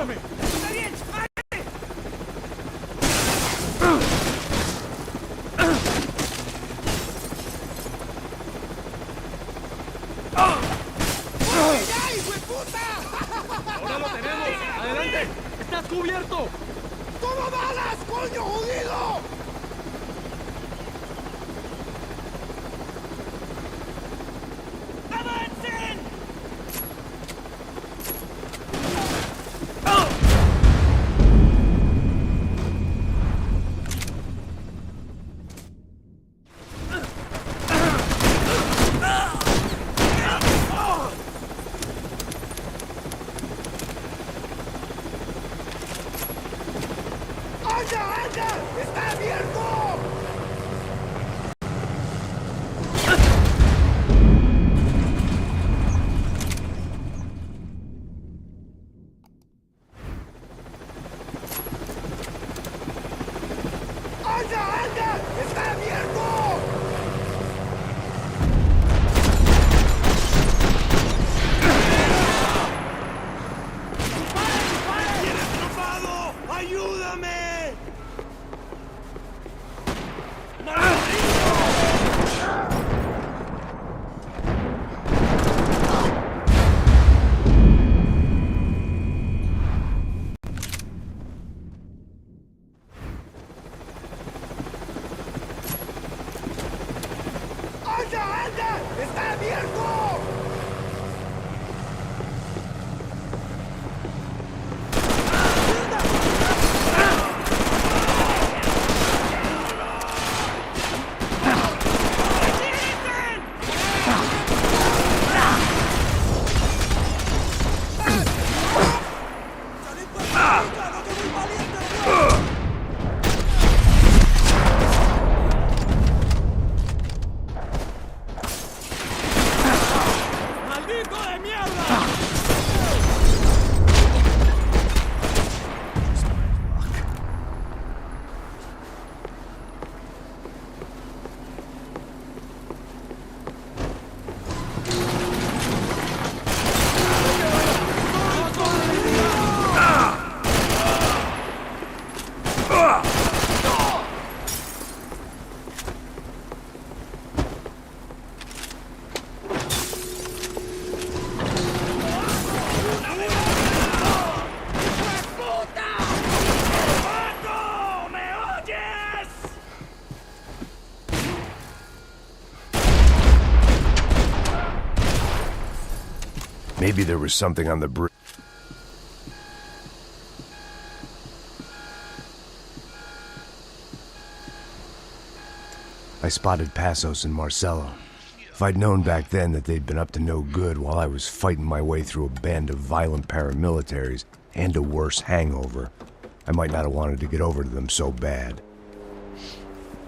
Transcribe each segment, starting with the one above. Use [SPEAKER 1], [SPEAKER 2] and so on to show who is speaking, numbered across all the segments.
[SPEAKER 1] ¡Ayúdame!
[SPEAKER 2] ¡Está bien! ¡Vale! ¡Ya, hijo de puta!
[SPEAKER 1] ¡Ahora lo tenemos! ¡Adelante! ¡Estás cubierto!
[SPEAKER 2] ¡Toma balas, coño, jodido! ¡Avancen! ¡Anda, anda! ¡Está abierto! ¡Anda, anda! ¡Está abierto! ¡Tienes atrapado! ¡Ayúdame! ¡Anda, anda! ¡Está abierto!
[SPEAKER 1] ¡Maldito de mierda!
[SPEAKER 2] ¡Pato! ¿Me oyes?
[SPEAKER 3] Maybe there was something on the bridge. I spotted Passos and Marcelo. If I'd known back then that they'd been up to no good while I was fighting my way through a band of violent paramilitaries and a worse hangover, I might not have wanted to get over to them so bad.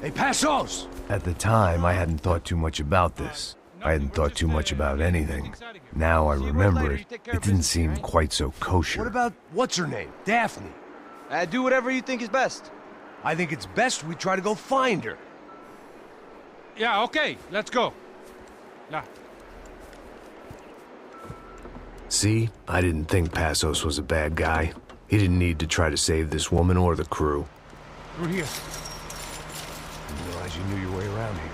[SPEAKER 4] Hey, Passos!
[SPEAKER 3] At the time, I hadn't thought too much about this. I hadn't thought too much about anything. Now I remember it, it didn't seem quite so kosher.
[SPEAKER 4] What about what's-her-name? Daphne.
[SPEAKER 5] Do whatever you think is best.
[SPEAKER 4] I think it's best we try to go find her.
[SPEAKER 1] Yeah, okay, let's go. Yeah.
[SPEAKER 3] See? I didn't think Passos was a bad guy. He didn't need to try to save this woman or the crew.
[SPEAKER 1] Through here.
[SPEAKER 3] Didn't realize you knew your way around here.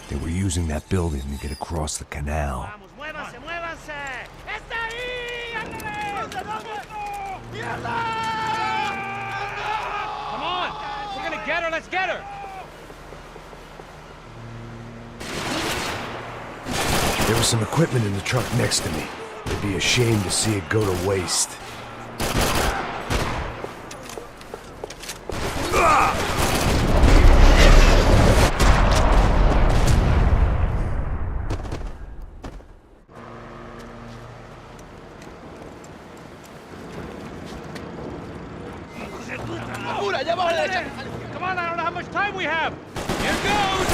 [SPEAKER 3] They were using that building to get across the canal.
[SPEAKER 2] ¡Vamos, muévanse, muévanse! ¡Está ahí! ¡Ándale! ¡Mierda!
[SPEAKER 1] Come on! We're gonna get her, let's get her!
[SPEAKER 3] There was some equipment in the truck next to me. It'd be a shame to see it go to waste.
[SPEAKER 1] Come on, I don't know how much time we have! Here goes!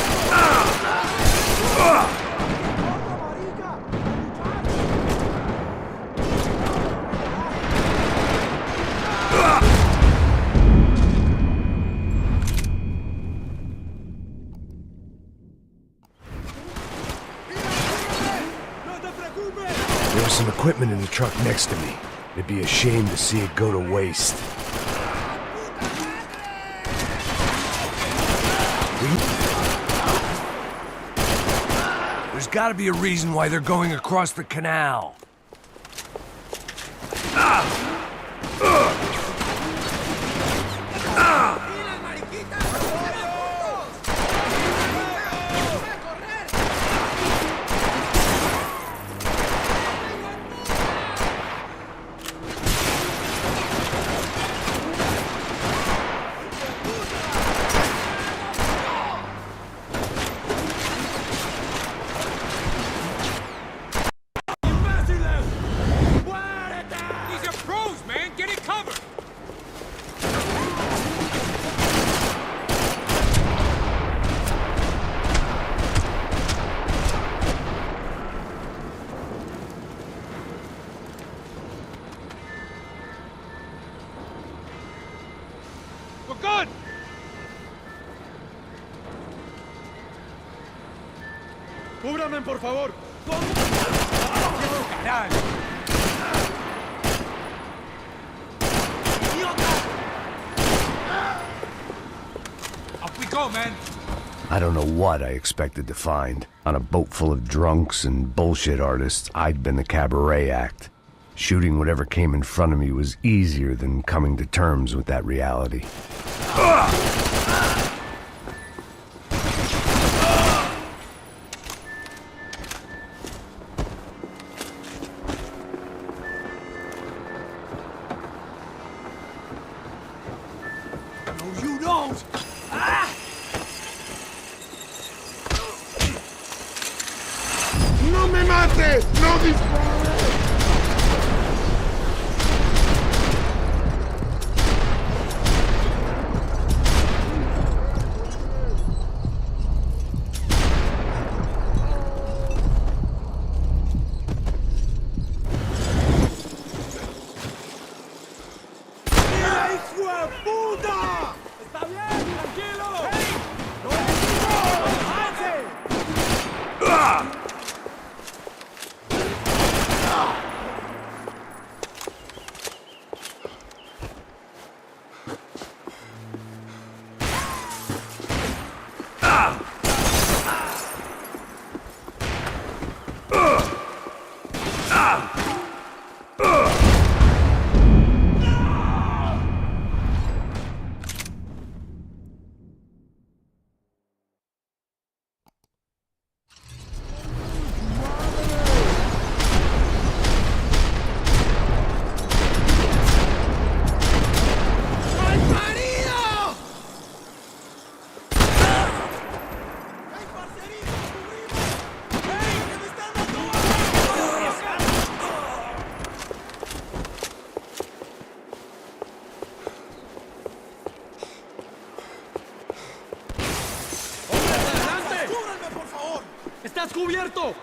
[SPEAKER 3] equipment in the truck next to me. It'd be a shame to see it go to waste.
[SPEAKER 4] There's gotta be a reason why they're going across the canal.
[SPEAKER 1] These are pros, man. Get it covered. We're good.
[SPEAKER 2] ¡Cúbrame, por favor!
[SPEAKER 1] Up we go, man.
[SPEAKER 3] I don't know what I expected to find. On a boat full of drunks and bullshit artists, I'd been the cabaret act. Shooting whatever came in front of me was easier than coming to terms with that reality.
[SPEAKER 4] No, you don't!
[SPEAKER 2] ¡No me mates! ¡No dispares! ¡Hijo de puta! ¡Está bien, tranquilo! ¡Hey! ¡No avance!
[SPEAKER 1] ¡Estás cubierto!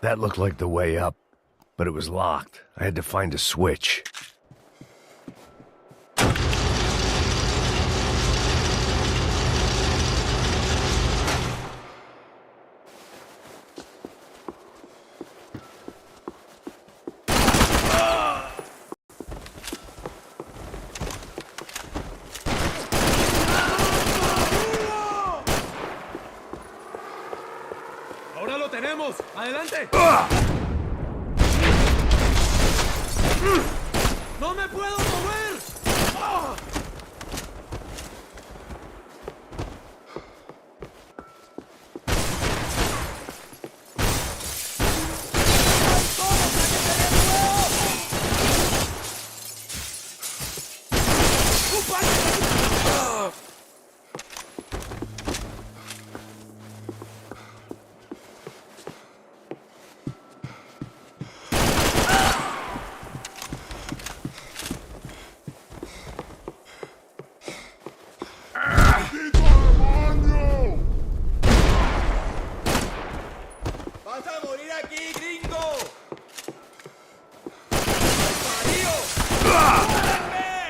[SPEAKER 3] That looked like the way up, but it was locked. I had to find a switch.
[SPEAKER 1] ¡Ahora lo tenemos! ¡Adelante! ¡No me puedo mover!
[SPEAKER 2] ¡Vas a morir aquí, gringo!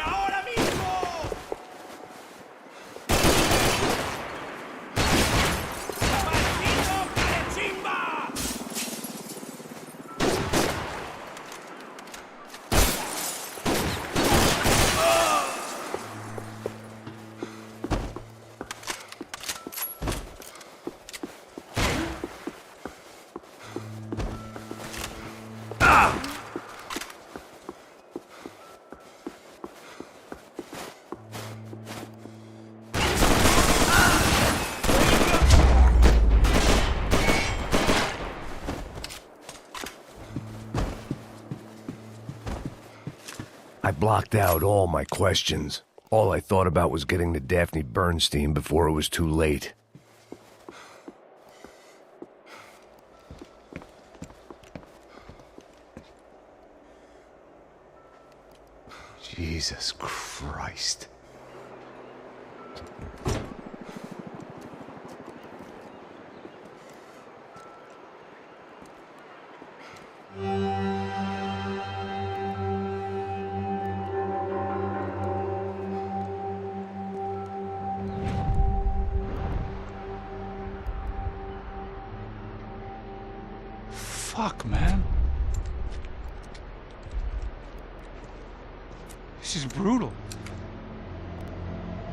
[SPEAKER 2] ¡Ahora mismo!
[SPEAKER 3] I blocked out all my questions. All I thought about was getting to Daphne Bernstein before it was too late. Jesus Christ.
[SPEAKER 1] Fuck, man. This is brutal.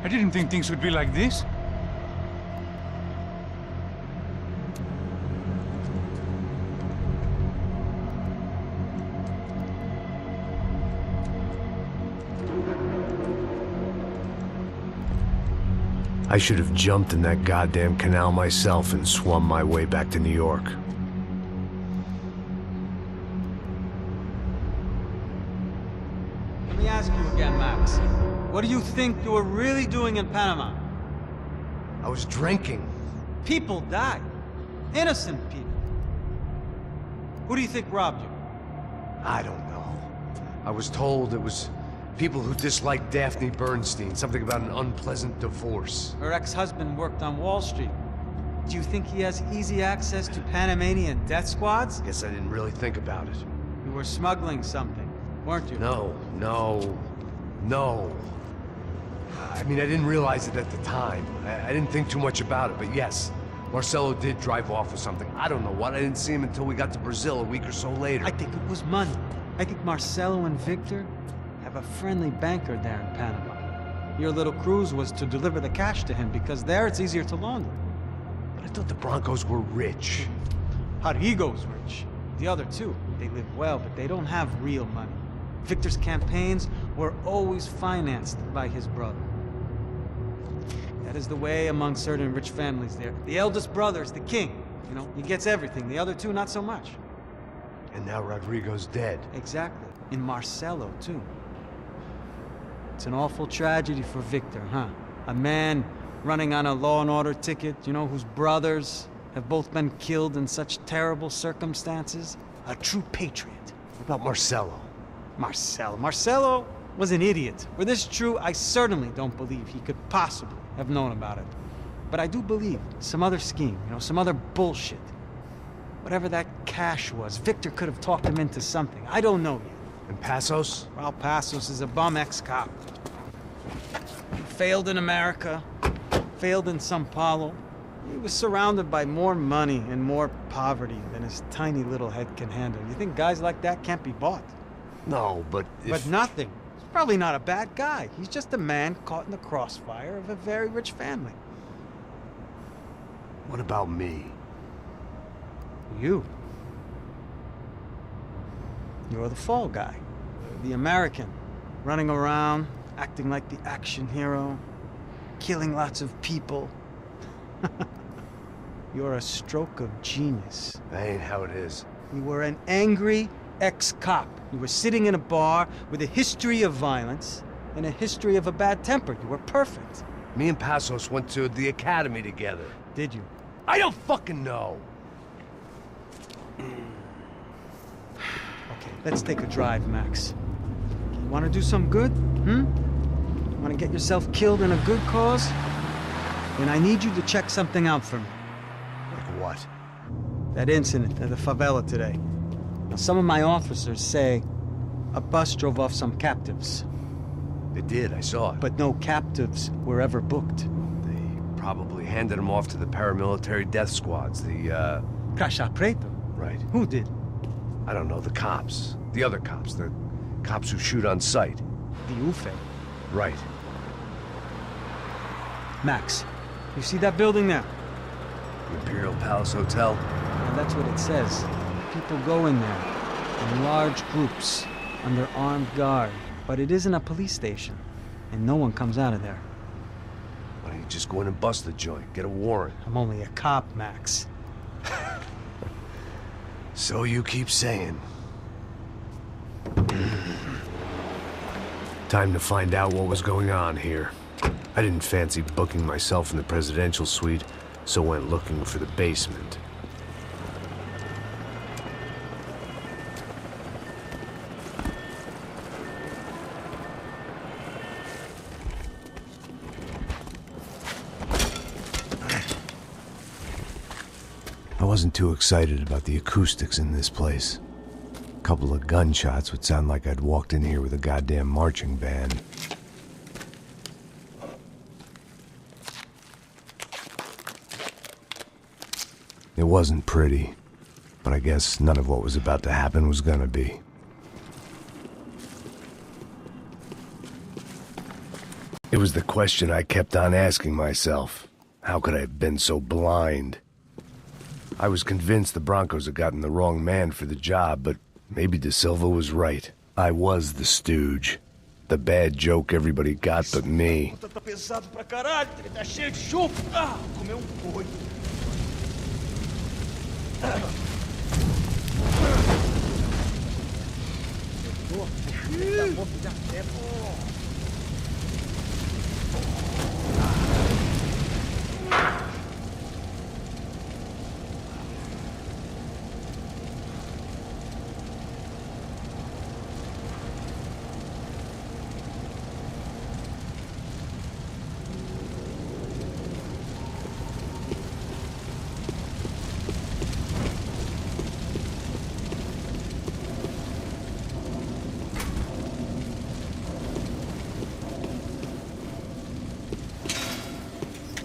[SPEAKER 1] I didn't think things would be like this.
[SPEAKER 3] I should have jumped in that goddamn canal myself and swum my way back to New York.
[SPEAKER 6] Let me ask you again, Max. What do you think you were really doing in Panama?
[SPEAKER 3] I was drinking.
[SPEAKER 6] People died. Innocent people. Who do you think robbed you?
[SPEAKER 3] I don't know. I was told it was people who disliked Daphne Bernstein, something about an unpleasant divorce.
[SPEAKER 6] Her ex-husband worked on Wall Street. Do you think he has easy access to Panamanian death squads?
[SPEAKER 3] Guess I didn't really think about it.
[SPEAKER 6] You were smuggling something, weren't you?
[SPEAKER 3] No. I mean, I didn't realize it at the time. I didn't think too much about it, but yes, Marcelo did drive off with something. I don't know what. I didn't see him until we got to Brazil a week or so later.
[SPEAKER 6] I think it was money. I think Marcelo and Victor have a friendly banker there in Panama. Your little cruise was to deliver the cash to him because there it's easier to launder.
[SPEAKER 3] But I thought the Broncos were rich.
[SPEAKER 6] Rodrigo's rich. The other two, they live well, but they don't have real money. Victor's campaigns were always financed by his brother. That is the way among certain rich families there. The eldest brother is the king. You know, he gets everything. The other two, not so much.
[SPEAKER 3] And now Rodrigo's dead.
[SPEAKER 6] Exactly. In Marcelo, too. It's an awful tragedy for Victor, huh? A man running on a law and order ticket, you know, whose brothers have both been killed in such terrible circumstances. A true patriot.
[SPEAKER 3] What about Marcelo?
[SPEAKER 6] Marcelo was an idiot. Were this true, I certainly don't believe he could possibly have known about it. But I do believe some other scheme, you know, some other bullshit. Whatever that cash was, Victor could have talked him into something. I don't know yet.
[SPEAKER 3] And Passos?
[SPEAKER 6] Raul Passos is a bum ex-cop. He failed in America, failed in Sao Paulo. He was surrounded by more money and more poverty than his tiny little head can handle. You think guys like that can't be bought?
[SPEAKER 3] No, but
[SPEAKER 6] But nothing. He's probably not a bad guy. He's just a man caught in the crossfire of a very rich family.
[SPEAKER 3] What about me?
[SPEAKER 6] You. You're the fall guy. The American. Running around, acting like the action hero, killing lots of people. You're a stroke of genius.
[SPEAKER 3] That ain't how it is.
[SPEAKER 6] You were an angry ex-cop. You were sitting in a bar with a history of violence and a history of a bad temper. You were perfect.
[SPEAKER 3] Me and Passos went to the academy together.
[SPEAKER 6] Did you?
[SPEAKER 3] I don't fucking know.
[SPEAKER 6] Okay, let's take a drive, Max. You want to do some good? Want to get yourself killed in a good cause? Then I need you to check something out for me.
[SPEAKER 3] Like what?
[SPEAKER 6] That incident at the favela today. Now, some of my officers say a bus drove off some captives.
[SPEAKER 3] They did, I saw it.
[SPEAKER 6] But no captives were ever booked.
[SPEAKER 3] They probably handed them off to the paramilitary death squads, the,
[SPEAKER 6] Caixa Preto?
[SPEAKER 3] Right.
[SPEAKER 6] Who did?
[SPEAKER 3] I don't know, the cops. The other cops, the cops who shoot on sight.
[SPEAKER 6] The UFE.
[SPEAKER 3] Right.
[SPEAKER 6] Max, you see that building there?
[SPEAKER 3] The Imperial Palace Hotel?
[SPEAKER 6] And that's what it says. People go in there in large groups under armed guard. But it isn't a police station, and no one comes out of there.
[SPEAKER 3] Why don't you just go in and bust the joint, get a warrant?
[SPEAKER 6] I'm only a cop, Max.
[SPEAKER 3] So you keep saying. Time to find out what was going on here. I didn't fancy booking myself in the presidential suite, so went looking for the basement. I wasn't too excited about the acoustics in this place. A couple of gunshots would sound like I'd walked in here with a goddamn marching band. It wasn't pretty, but I guess none of what was about to happen was gonna be. It was the question I kept on asking myself. How could I have been so blind? I was convinced the Broncos had gotten the wrong man for the job, but maybe De Silva was right. I was the stooge. The bad joke everybody got but me.
[SPEAKER 2] Tá pesado pra caralho, ele tá cheio de chumbo. Ah, comeu boi.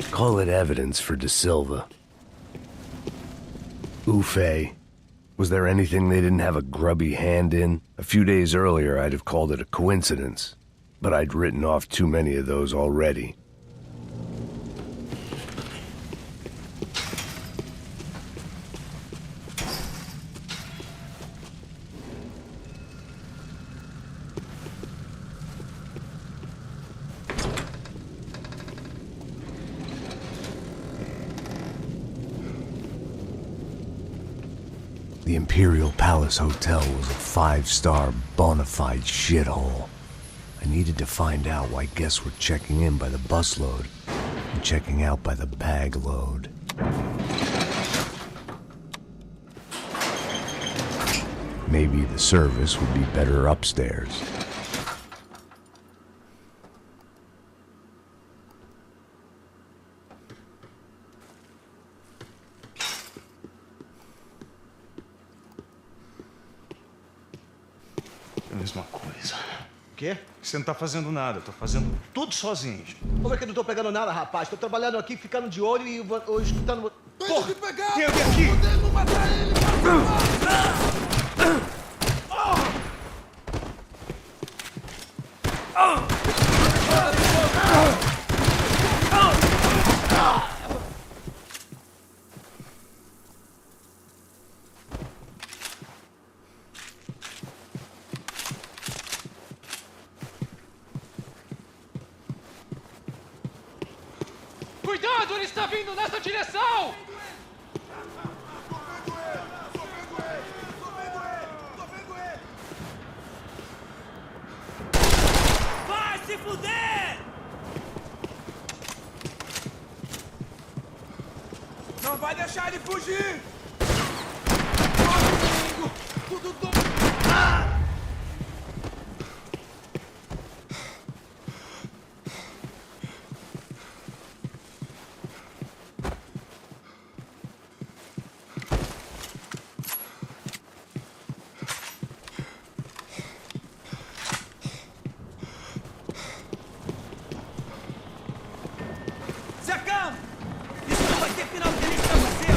[SPEAKER 3] Call it evidence for De Silva. Ufe. Was there anything they didn't have a grubby hand in? A few days earlier, I'd have called it a coincidence, but I'd written off too many of those already. The Imperial Palace Hotel was a five-star, bona fide shithole. I needed to find out why guests were checking in by the busload and checking out by the bag load. Maybe the service would be better upstairs.
[SPEAKER 7] Mesma coisa.
[SPEAKER 2] Quê?
[SPEAKER 7] Você não tá fazendo nada, eu tô fazendo tudo sozinho.
[SPEAKER 2] Como é que eu não tô pegando nada, rapaz? Tô trabalhando aqui, ficando de olho e escutando...
[SPEAKER 7] Porra!
[SPEAKER 2] pegar!
[SPEAKER 7] Tem alguém aqui!
[SPEAKER 2] Podemos matar ele!
[SPEAKER 1] Cuidado, ele está vindo nessa direção!
[SPEAKER 2] Vai se fuder! Não vai deixar ele fugir! Tudo do... Se acalme! Isso não vai ter final feliz pra você!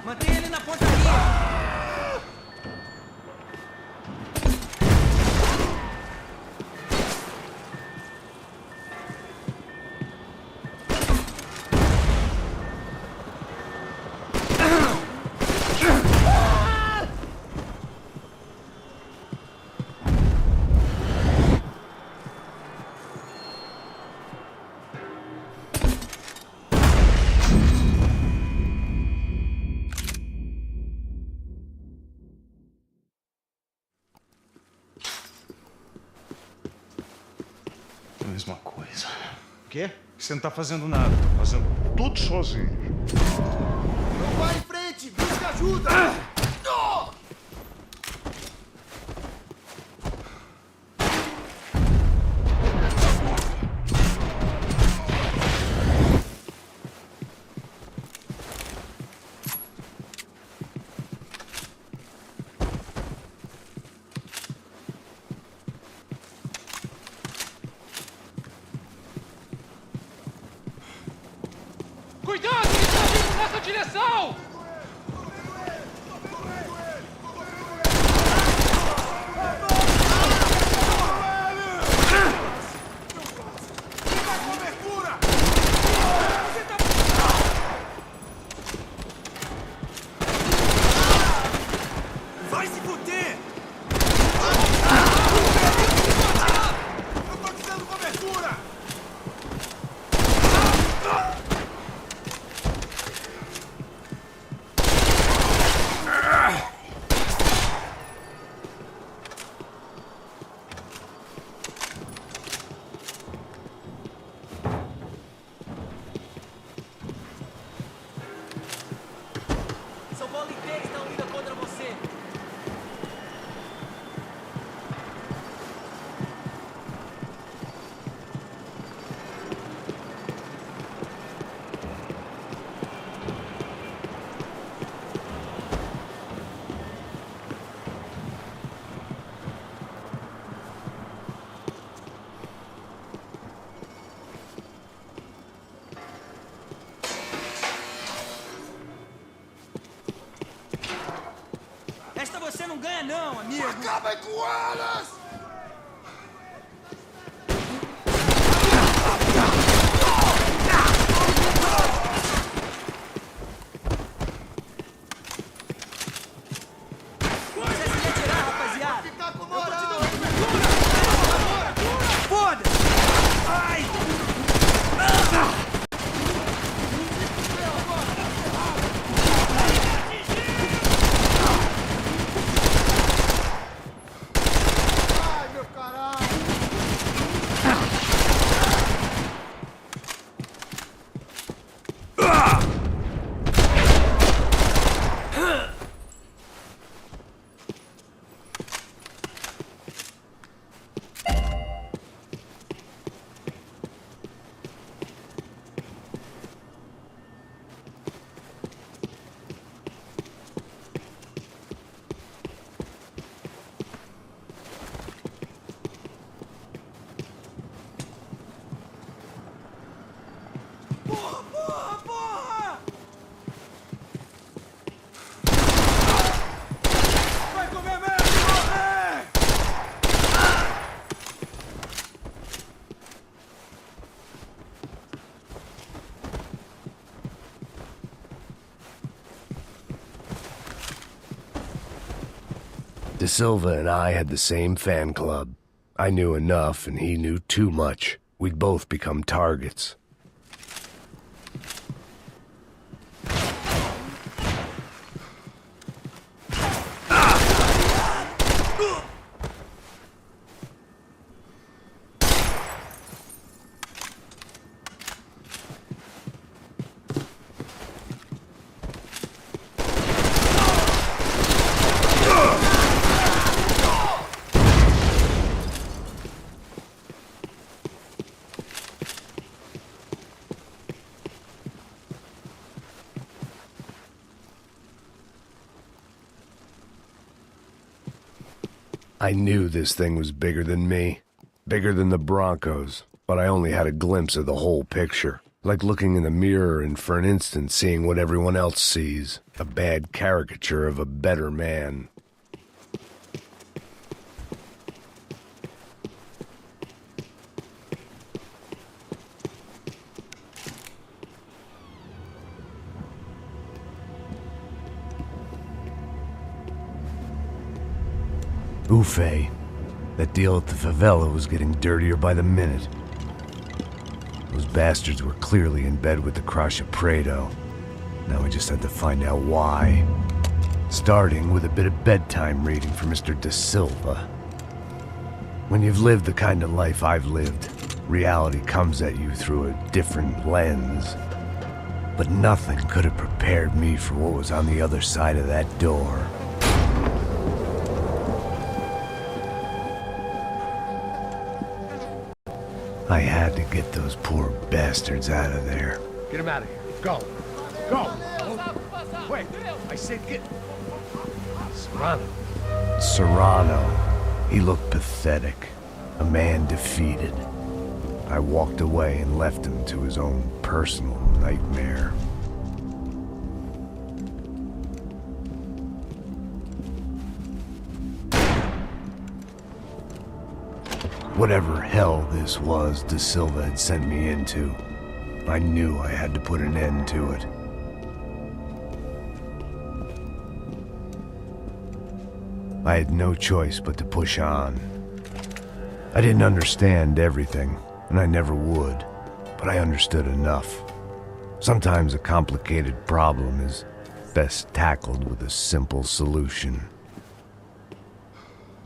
[SPEAKER 2] Mantenha ele na portaria! O quê?
[SPEAKER 7] Você não tá fazendo nada, tá fazendo tudo sozinho.
[SPEAKER 2] Não vai em frente! Busca ajuda!
[SPEAKER 1] Cuidado! Ele está vindo nessa direção!
[SPEAKER 4] Vai se fuder! Eu tô te dando cobertura!
[SPEAKER 8] São Paulo inteiro está unida contra você. Esta você não ganha não, amigo.
[SPEAKER 4] Acabem com elas!
[SPEAKER 8] Você se retirar, rapaziada.
[SPEAKER 4] Ficar com
[SPEAKER 8] Eu tô te
[SPEAKER 4] moral!
[SPEAKER 8] dando cobertura. Foda-se. Ai!
[SPEAKER 4] Ai, meu caralho!
[SPEAKER 8] Porra, porra, porra!
[SPEAKER 4] Vai comer merda e morrer!
[SPEAKER 3] De Silva and I had the same fan club. I knew enough and he knew too much. We'd both become targets. I knew this thing was bigger than me, bigger than the Broncos, but I only had a glimpse of the whole picture. Like looking in the mirror and for an instant seeing what everyone else sees, a bad caricature of a better man. Buffet. That deal at the favela was getting dirtier by the minute. Those bastards were clearly in bed with the Crusher Prado. Now we just had to find out why. Starting with a bit of bedtime reading for Mr. De Silva. When you've lived the kind of life I've lived, Reality comes at you through a different lens. But nothing could have prepared me for what was on the other side of that door. I had to get those poor bastards out of there.
[SPEAKER 1] Get him out of here. Go. Go. Wait. I said get... Serrano.
[SPEAKER 3] Serrano. He looked pathetic. A man defeated. I walked away and left him to his own personal nightmare. Whatever hell this was De Silva had sent me into, I knew I had to put an end to it. I had no choice but to push on. I didn't understand everything, and I never would, but I understood enough. Sometimes a complicated problem is best tackled with a simple solution.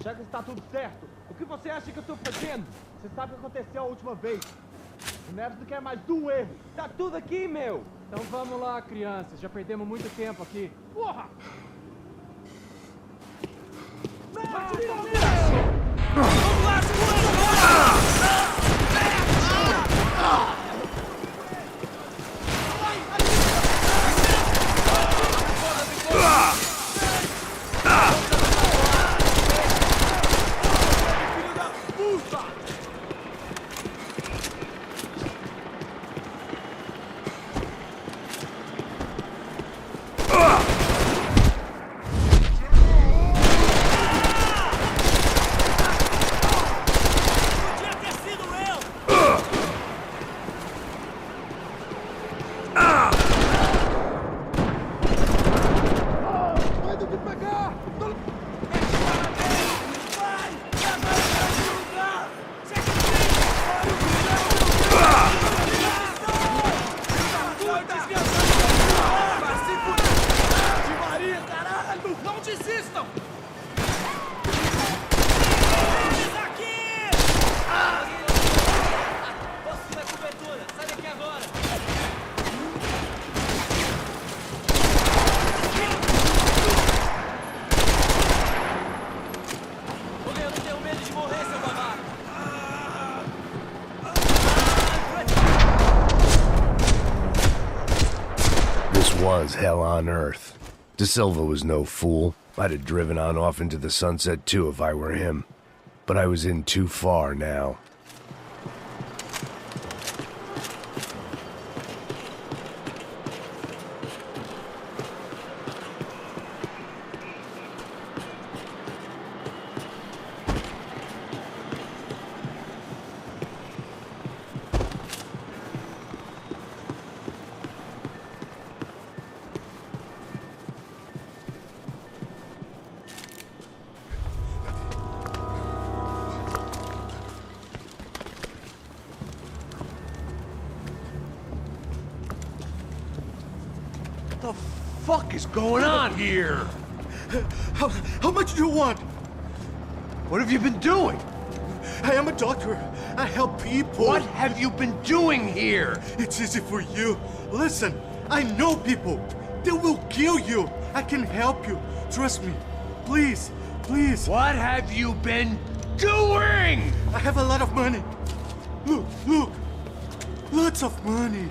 [SPEAKER 2] Já que está tudo certo, o que você acha que eu tô fazendo? Você sabe o que aconteceu a última vez. O Neves não quer mais do erro.
[SPEAKER 8] Tá tudo aqui, meu! Então vamos lá, crianças. Já perdemos muito tempo aqui.
[SPEAKER 2] Porra!
[SPEAKER 8] Vamos lá,
[SPEAKER 3] Was hell on earth. De Silva was no fool. I'd have driven on off into the sunset too if I were him. But I was in too far now.
[SPEAKER 1] What the fuck is going on here?
[SPEAKER 4] How much do you want?
[SPEAKER 1] What have you been doing?
[SPEAKER 4] I am a doctor. I help people.
[SPEAKER 1] What have you been doing here?
[SPEAKER 4] It's easy for you. Listen, I know people. They will kill you. I can help you. Trust me. Please, please.
[SPEAKER 1] What have you been doing?
[SPEAKER 4] I have a lot of money. Look, look. Lots of money.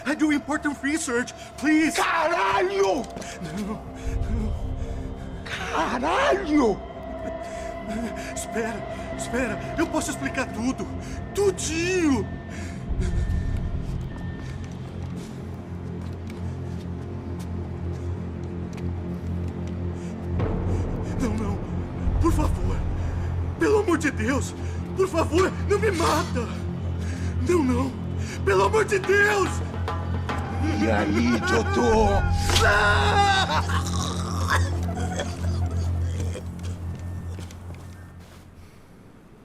[SPEAKER 4] I do important research. Please.
[SPEAKER 1] Caralho!
[SPEAKER 4] No,
[SPEAKER 1] Caralho!
[SPEAKER 4] Espera, espera. Eu posso explicar tudo. Tudinho. Não, não. Por favor. Pelo amor de Deus. Por favor, não me mata. Não, não. Pelo amor de Deus.
[SPEAKER 1] E aí, doutor?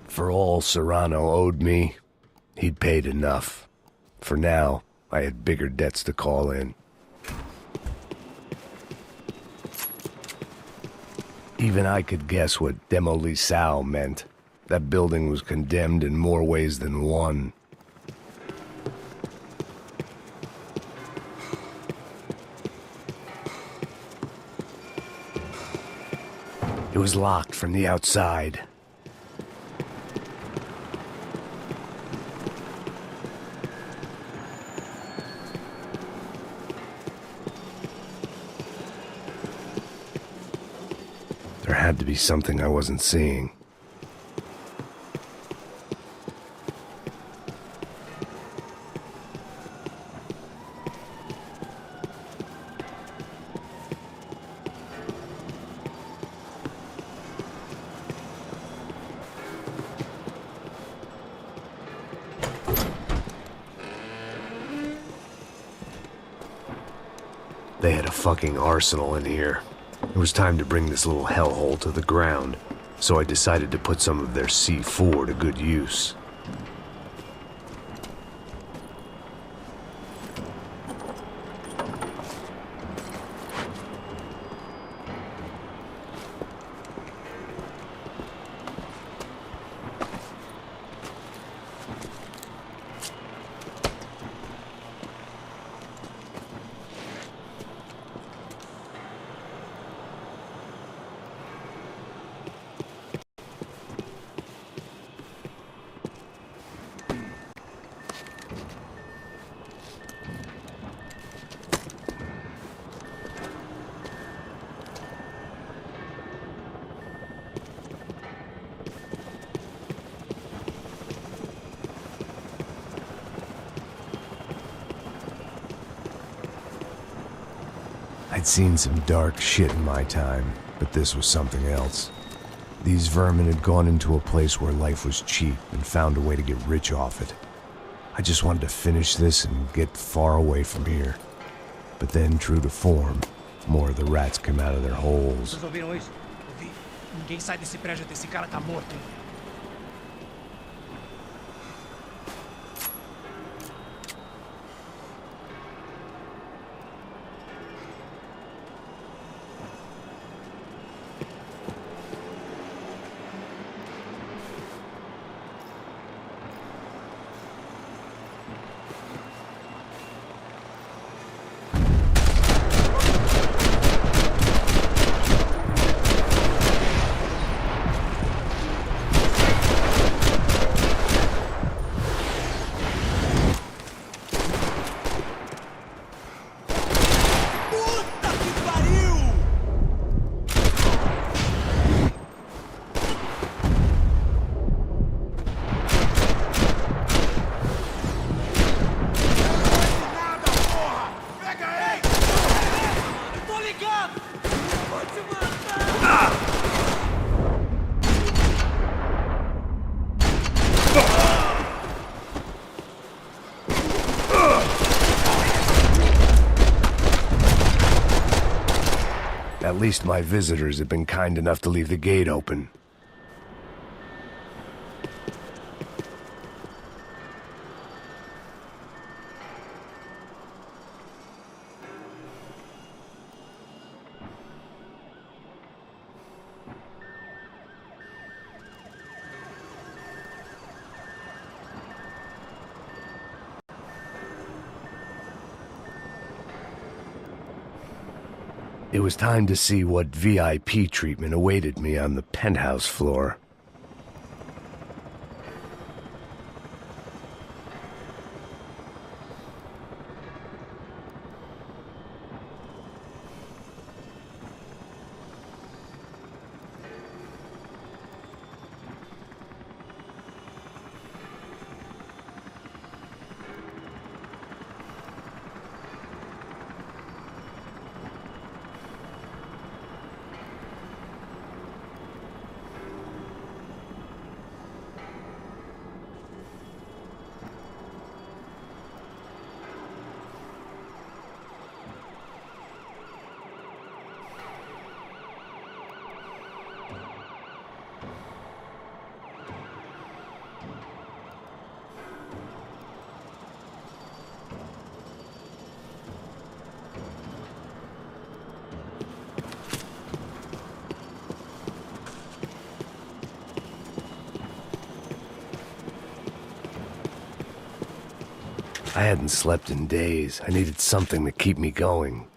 [SPEAKER 3] For all Serrano owed me, he'd paid enough. For now, I had bigger debts to call in. Even I could guess what demolissao meant. That building was condemned in more ways than one. It was locked from the outside. There had to be something I wasn't seeing. They had a fucking arsenal in here. It was time to bring this little hellhole to the ground, so I decided to put some of their C4 to good use. I'd seen some dark shit in my time, but this was something else. These vermin had gone into a place where life was cheap and found a way to get rich off it. I just wanted to finish this and get far away from here. But then, true to form, more of the rats came out of their holes.
[SPEAKER 1] Vocês ouviram isso? Ouvi. Ninguém sai desse prédio até esse cara tá morto.
[SPEAKER 3] At least my visitors had been kind enough to leave the gate open. It was time to see what VIP treatment awaited me on the penthouse floor. I hadn't slept in days. I needed something to keep me going.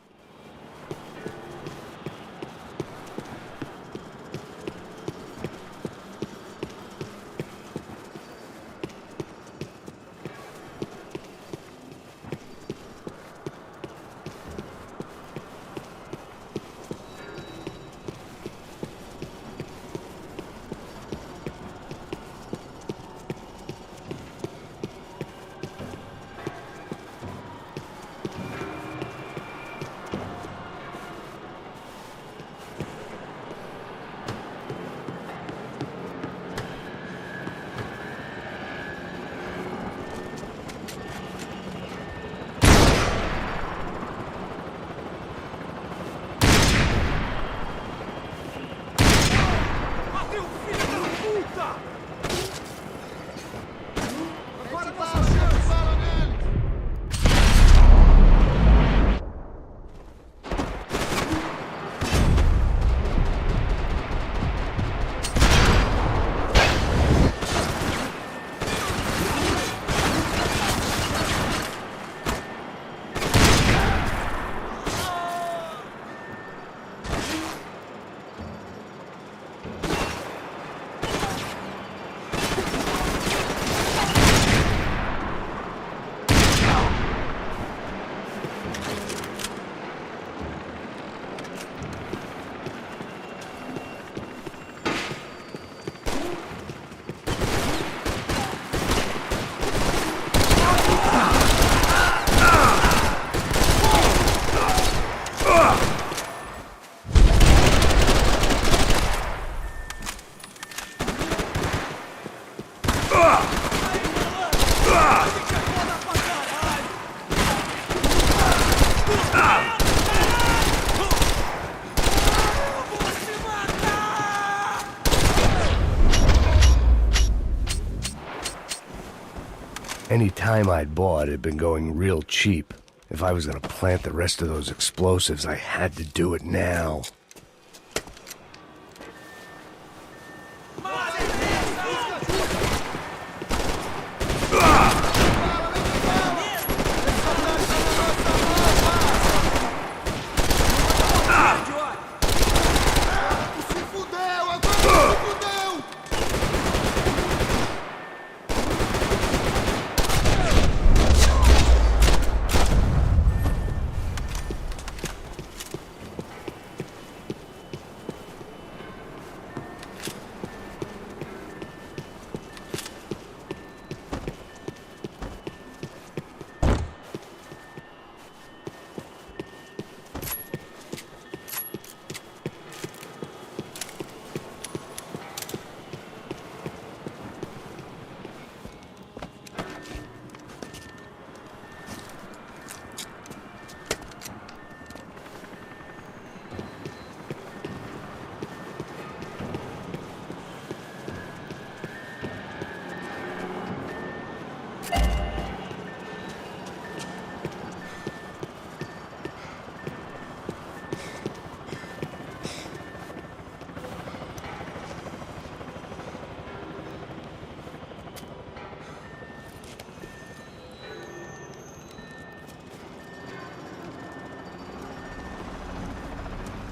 [SPEAKER 3] Any time I'd bought had been going real cheap. If I was gonna plant the rest of those explosives, I had to do it now.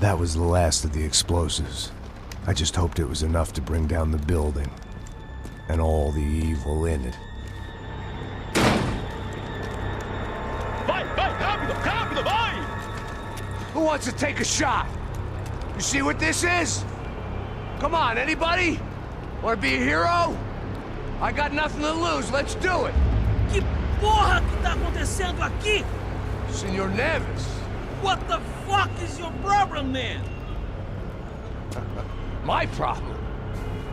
[SPEAKER 3] That was the last of the explosives. I just hoped it was enough to bring down the building and all the evil in it.
[SPEAKER 1] Vai, vai, rápido, rápido, vai! Who wants to take a shot? You see what this is? Come on, anybody? Want to be a hero? I got nothing to lose, let's do it!
[SPEAKER 9] Que porra que tá acontecendo aqui?
[SPEAKER 1] Senor Neves.
[SPEAKER 9] What the fuck is your problem, man?
[SPEAKER 1] My problem?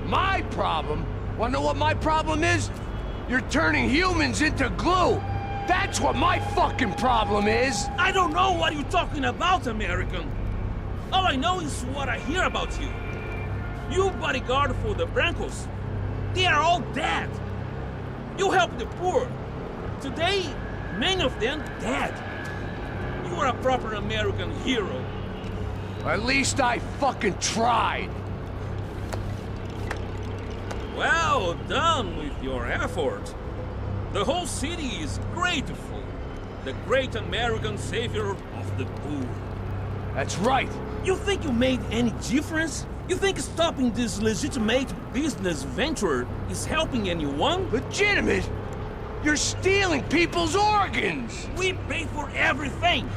[SPEAKER 1] My problem? Wanna know what my problem is? You're turning humans into glue! That's what my fucking problem is!
[SPEAKER 9] I don't know what you're talking about, American. All I know is what I hear about you. You bodyguard for the Brancos. They are all dead. You help the poor. Today, many of them dead. You are a proper American hero.
[SPEAKER 1] At least I fucking tried.
[SPEAKER 9] Well done with your effort. The whole city is grateful. The great American savior of the poor.
[SPEAKER 1] That's right.
[SPEAKER 9] You think you made any difference? You think stopping this legitimate business venture is helping anyone?
[SPEAKER 1] Legitimate? You're stealing people's organs!
[SPEAKER 9] We pay for everything.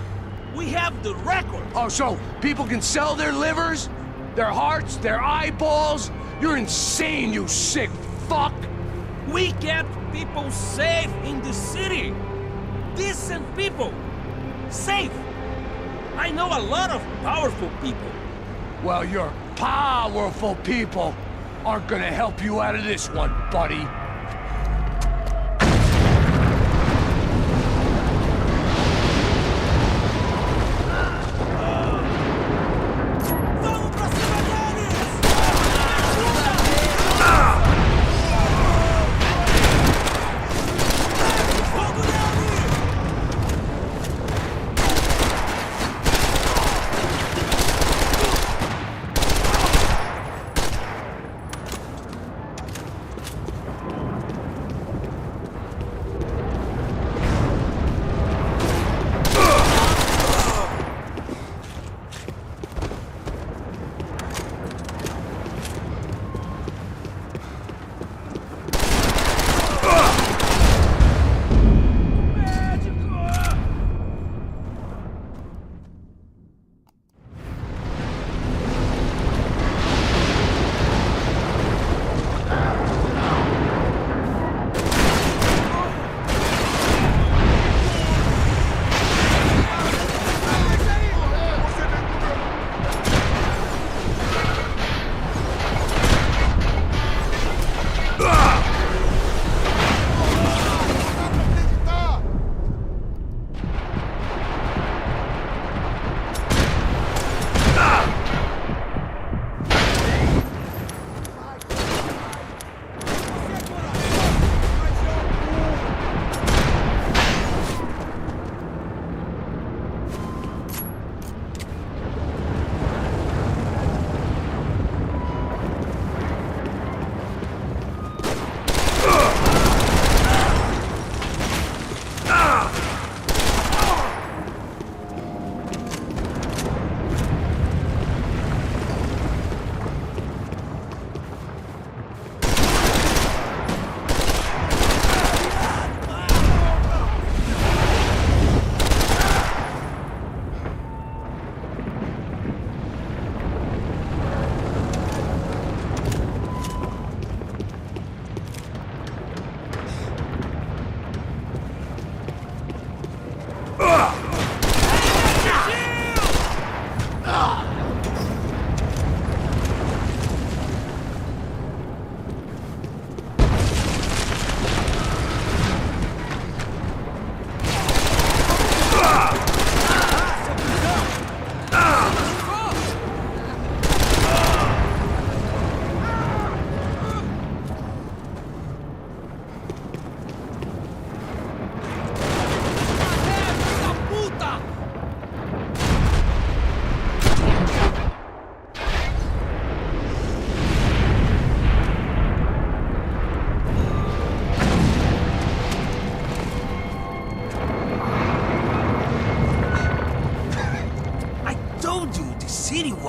[SPEAKER 9] We have the record.
[SPEAKER 1] Oh, so people can sell their livers? Their hearts? Their eyeballs? You're insane, you sick fuck!
[SPEAKER 9] We kept people safe in the city. Decent people. Safe. I know a lot of powerful people.
[SPEAKER 1] Well, your powerful people aren't gonna help you out of this one, buddy.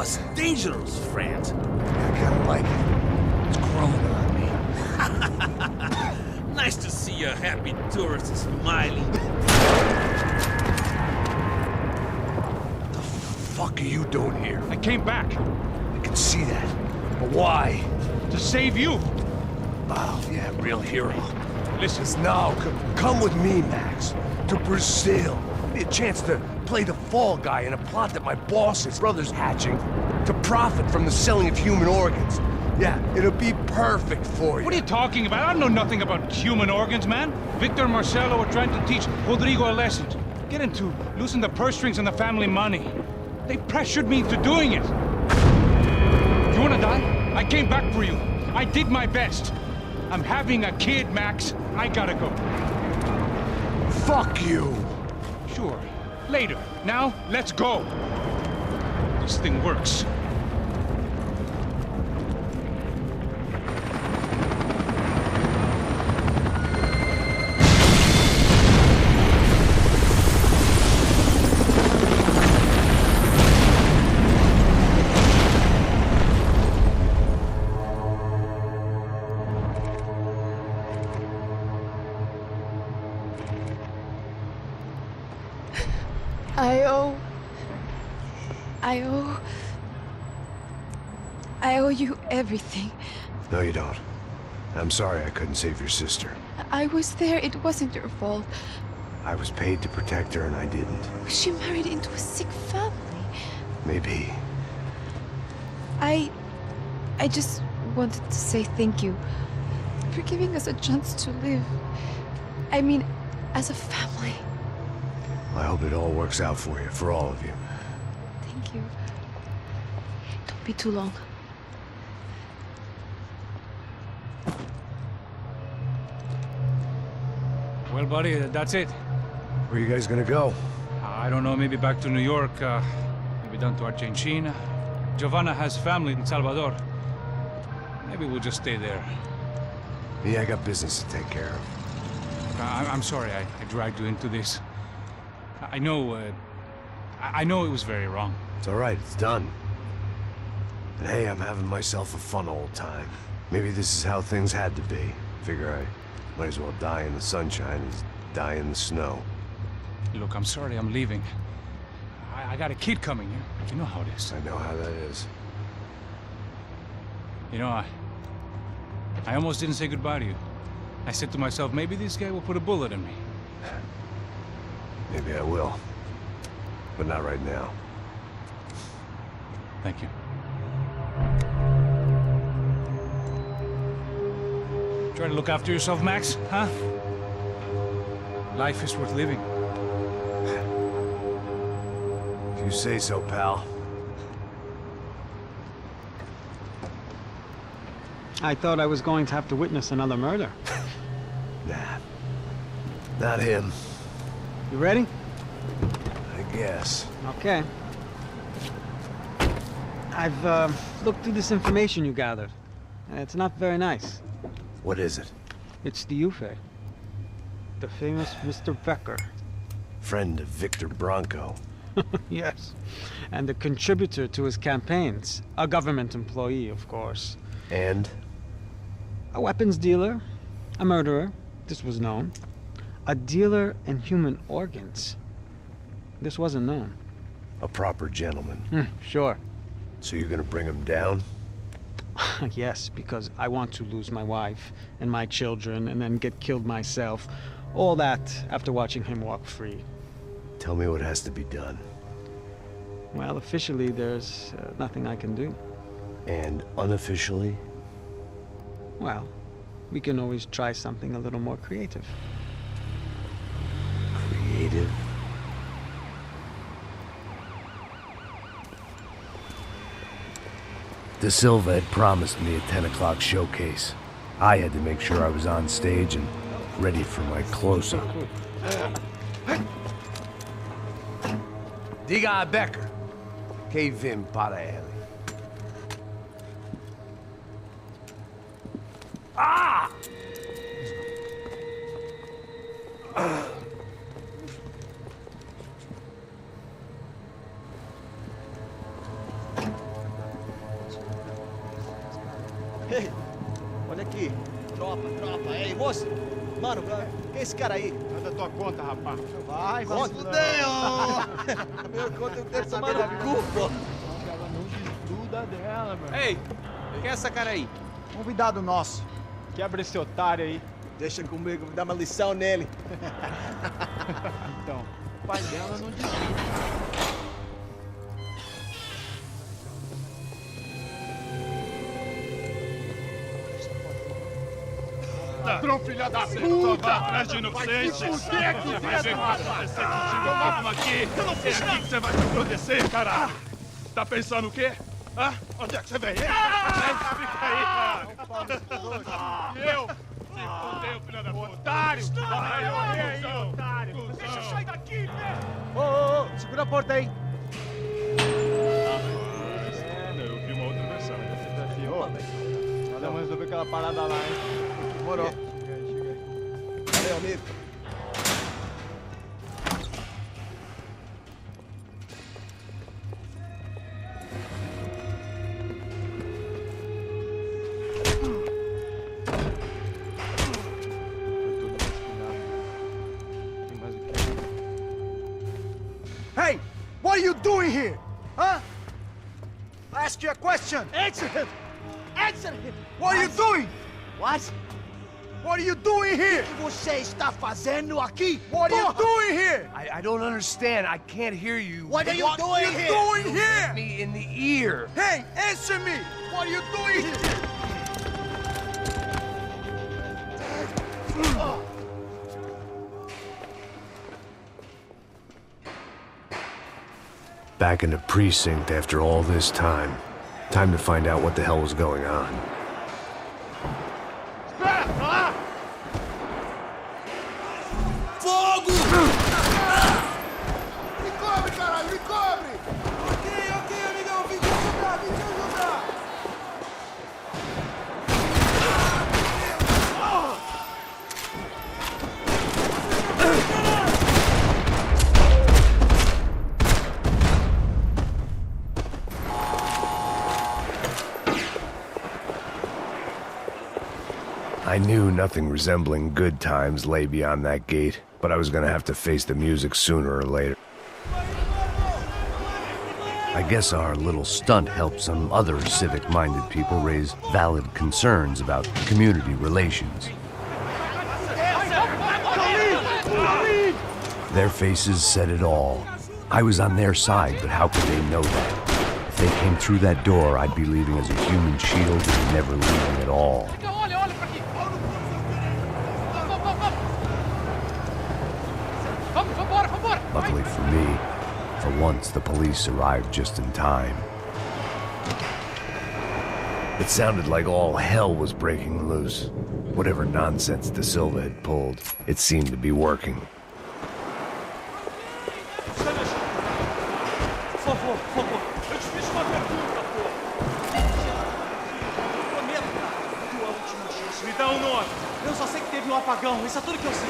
[SPEAKER 9] was dangerous, friend.
[SPEAKER 1] I kinda like it. It's growing on me.
[SPEAKER 9] Nice to see a happy tourist smiling.
[SPEAKER 1] The fuck are you doing here?
[SPEAKER 7] I came back
[SPEAKER 1] I can see that. But why?
[SPEAKER 7] to save you.
[SPEAKER 1] Oh, yeah, real hero.
[SPEAKER 7] Listen,
[SPEAKER 1] Now, come with me, Max. To Brazil. Give me a chance to play the fall guy in a plot that my boss's brother's hatching to profit from the selling of human organs. Yeah, it'll be perfect for you.
[SPEAKER 7] what are you talking about? I don't know nothing about human organs, man. Victor and Marcelo are trying to teach Rodrigo a lesson. Get him to loosen the purse strings on the family money. They pressured me into doing it. You wanna die? I came back for you. I did my best. I'm having a kid, Max. I gotta go.
[SPEAKER 1] Fuck you!
[SPEAKER 7] Sure. Later. Now, let's go. This thing works.
[SPEAKER 10] I owe you everything.
[SPEAKER 3] No, you don't. I'm sorry I couldn't save your sister.
[SPEAKER 10] I was there. It wasn't your fault.
[SPEAKER 3] I was paid to protect her and I didn't.
[SPEAKER 10] She married into a sick family.
[SPEAKER 3] Maybe.
[SPEAKER 10] I just wanted to say thank you for giving us a chance to live. I mean, as a family.
[SPEAKER 3] I hope it all works out for you, for all of you.
[SPEAKER 10] Thank you. Don't be too long.
[SPEAKER 7] Well, buddy, that's it.
[SPEAKER 3] Where are you guys gonna go?
[SPEAKER 7] I don't know, maybe back to New York, maybe down to Argentina. Giovanna has family in Salvador. Maybe we'll just stay there.
[SPEAKER 3] Yeah, I got business to take care of.
[SPEAKER 7] I'm sorry I dragged you into this. I know it was very wrong.
[SPEAKER 3] It's all right, it's done. And hey, I'm having myself a fun old time. Maybe this is how things had to be. Figure I might as well die in the sunshine as die in the snow.
[SPEAKER 7] Look, I'm sorry I'm leaving. I got a kid coming. You know how it is.
[SPEAKER 3] I know how that is.
[SPEAKER 7] You know, I almost didn't say goodbye to you. I said to myself, maybe this guy will put a bullet in me.
[SPEAKER 3] Maybe I will. But not right now.
[SPEAKER 7] Thank you. Try to look after yourself, Max, huh? Life is worth living.
[SPEAKER 3] If you say so, pal.
[SPEAKER 6] I thought I was going to have to witness another murder.
[SPEAKER 3] Nah. Not him.
[SPEAKER 6] You ready?
[SPEAKER 3] I guess.
[SPEAKER 6] Okay. I've looked through this information you gathered, and it's not very nice.
[SPEAKER 3] What is it?
[SPEAKER 6] It's the Ufe. The famous Mr. Becker.
[SPEAKER 3] Friend of Victor Bronco.
[SPEAKER 6] Yes. And a contributor to his campaigns. A government employee, of course.
[SPEAKER 3] And?
[SPEAKER 6] A weapons dealer. A murderer. This was known. A dealer in human organs. This wasn't known.
[SPEAKER 3] A proper gentleman.
[SPEAKER 6] Sure.
[SPEAKER 3] So you're gonna bring him down?
[SPEAKER 6] Yes, because I want to lose my wife and my children and then get killed myself. All that after watching him walk free.
[SPEAKER 3] Tell me what has to be done.
[SPEAKER 6] Well, officially, there's nothing I can do.
[SPEAKER 3] And unofficially?
[SPEAKER 6] Well, we can always try something a little more creative.
[SPEAKER 3] Creative? De Silva had promised me a 10 o'clock showcase. I had to make sure I was on stage and ready for my close-up. Diga a Becker. Que vim para ele. Ah!
[SPEAKER 2] Ei, olha aqui. Tropa. Ei, moço. Mano, quem é esse cara aí?
[SPEAKER 4] Manda tua conta, rapaz.
[SPEAKER 2] Vai fudeu! Meu conta eu tenho tomado cu, pô.
[SPEAKER 8] Ela não desgruda dela, mano.
[SPEAKER 5] Ei, quem é essa cara aí?
[SPEAKER 2] Convidado nosso.
[SPEAKER 8] Quebra esse otário aí.
[SPEAKER 2] Deixa comigo, vou dar uma lição nele.
[SPEAKER 8] Então, o pai dela não desgruda.
[SPEAKER 4] Ladrão, filha da puta! Vai atrás de inocente! Por que aqui dentro, rapaz? Vamos aqui! Eu não fiz nada! Que você vai me proteger, caralho! Tá pensando o quê? Hã? Onde é que você vem? Fica aí, cara! E eu? Se fodeu, filha da puta! Otário! Vai, ô, otário! Deixa eu sair daqui, né?
[SPEAKER 2] Ô, segura a porta aí.
[SPEAKER 4] Eu vi uma outra versão.
[SPEAKER 8] Vamos resolver aquela parada lá, hein?
[SPEAKER 2] Demorou.
[SPEAKER 8] Chega aí.
[SPEAKER 2] Valeu, amigo.
[SPEAKER 1] Hey, what are you doing here?
[SPEAKER 2] Huh? I ask you a question.
[SPEAKER 1] Answer him! Answer him!
[SPEAKER 2] What are you doing?
[SPEAKER 1] What?
[SPEAKER 2] What are you doing here?
[SPEAKER 1] O que você está fazendo aqui?
[SPEAKER 2] What are you doing here?
[SPEAKER 3] I don't understand. I can't hear you.
[SPEAKER 1] What are you doing here?
[SPEAKER 2] Doing here?
[SPEAKER 3] Hit me in the ear.
[SPEAKER 2] Hey, answer me! What are you doing here?
[SPEAKER 3] Back in the precinct after all this time. Time to find out what the hell was going on.
[SPEAKER 1] Fogo!
[SPEAKER 2] Me cobre, caralho, me cobre! Ok, amigão, vim te ajudar, vim te ajudar!
[SPEAKER 3] I knew nothing resembling good times lay beyond that gate, but I was gonna have to face the music sooner or later. I guess our little stunt helped some other civic-minded people raise valid concerns about community relations. Their faces said it all. I was on their side, but how could they know that? If they came through that door, I'd be leaving as a human shield and never leaving at all. Luckily for me, for once the police arrived just in time. It sounded like all hell was breaking loose. Whatever nonsense De Silva had pulled, it seemed to be working.
[SPEAKER 2] Me dá um nome. Eu só sei que teve um apagão, isso é tudo que eu sei.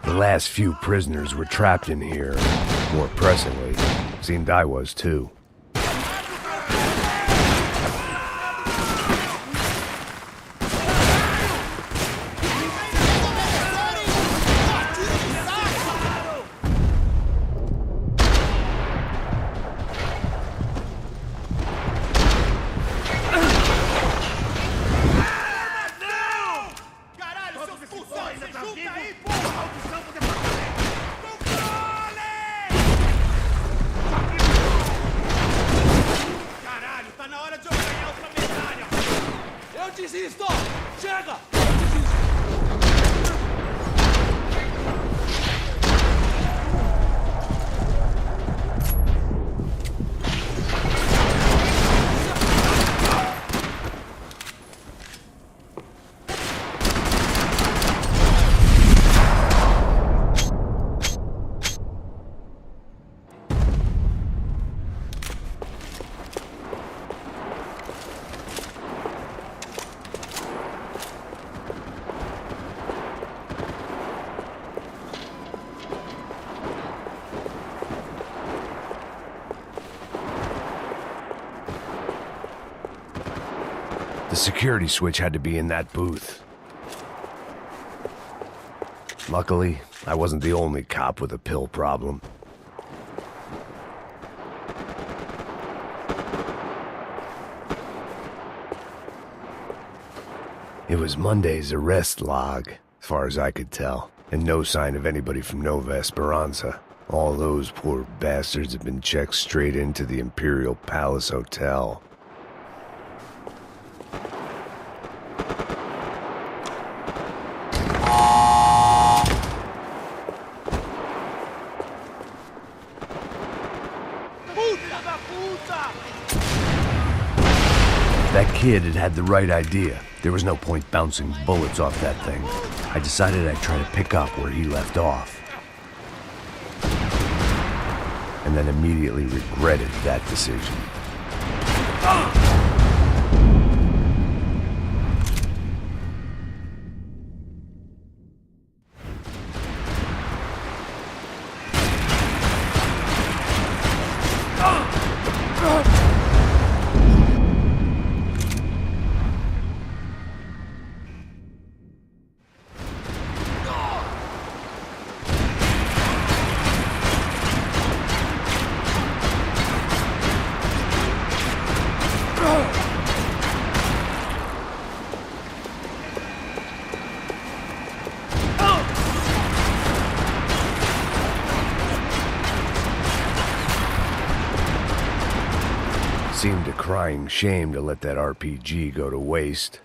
[SPEAKER 3] The last few prisoners were trapped in here. More pressingly, seemed I was too.
[SPEAKER 1] Desisto! Chega!
[SPEAKER 3] The security switch had to be in that booth. Luckily, I wasn't the only cop with a pill problem. It was Monday's arrest log, as far as I could tell, and no sign of anybody from Nova Esperanza. All those poor bastards had been checked straight into the Imperial Palace Hotel. That kid had had the right idea. There was no point bouncing bullets off that thing. I decided I'd try to pick up where he left off. And then immediately regretted that decision. Seemed a crying shame to let that RPG go to waste.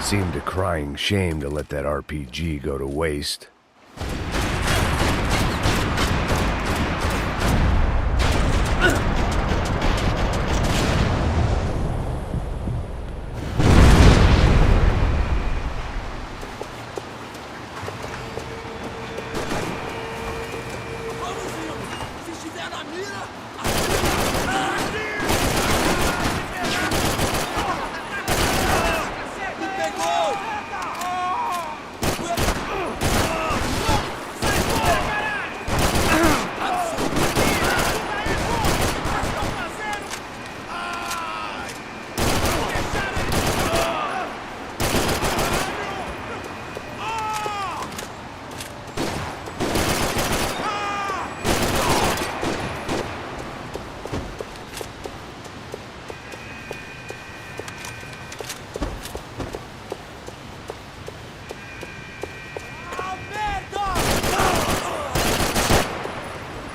[SPEAKER 3] Seemed a crying shame to let that RPG go to waste.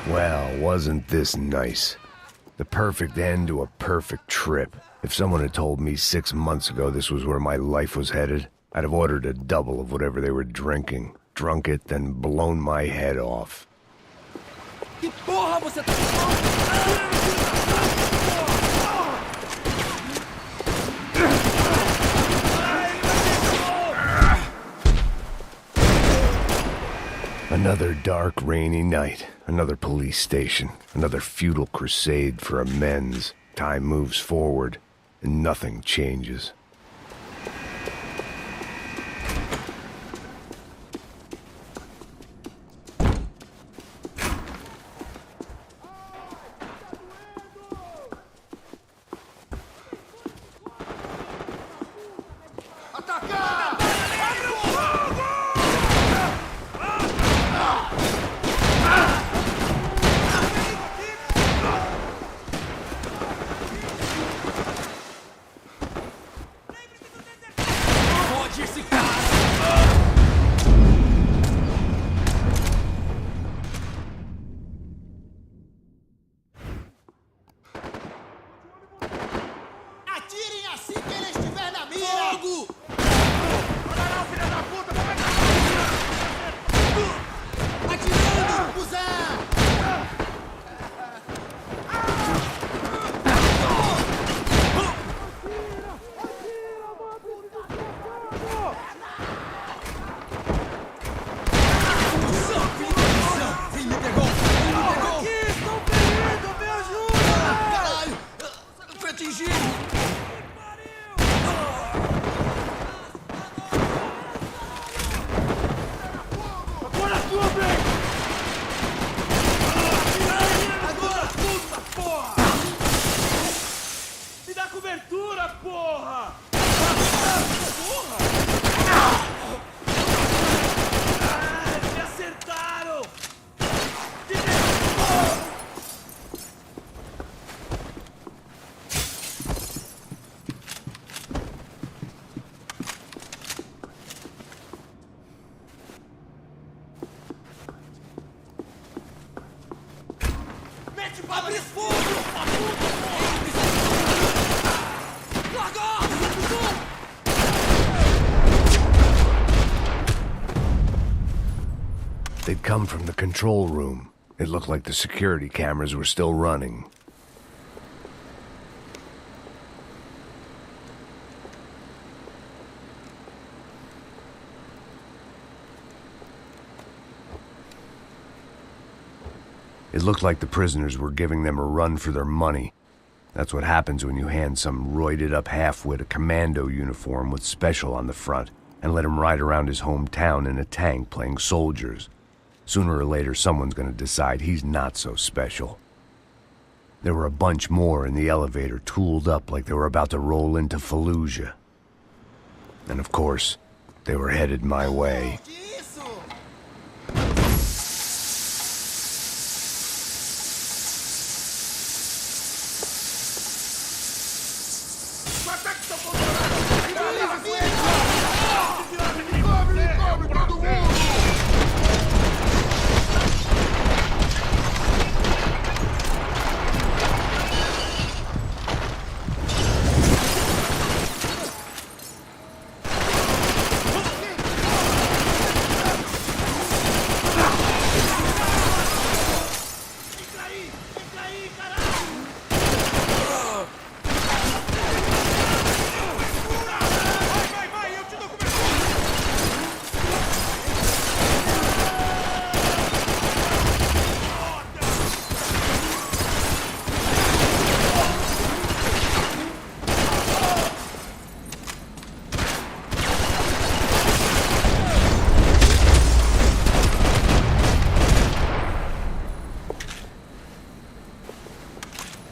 [SPEAKER 3] Well, wasn't this nice? The perfect end to a perfect trip. If someone had told me 6 months ago this was where my life was headed, I'd have ordered a double of whatever they were drinking, drunk it, then blown my head off.
[SPEAKER 1] Que porra você tá falando?
[SPEAKER 3] Another dark, rainy night, another police station, another futile crusade for amends. Time moves forward, and nothing changes. They'd come from the control room. It looked like the security cameras were still running. It looked like the prisoners were giving them a run for their money. That's what happens when you hand some roided-up halfwit a commando uniform with special on the front and let him ride around his hometown in a tank playing soldiers. Sooner or later, someone's gonna decide he's not so special. There were a bunch more in the elevator, tooled up like they were about to roll into Fallujah. And of course, they were headed my way.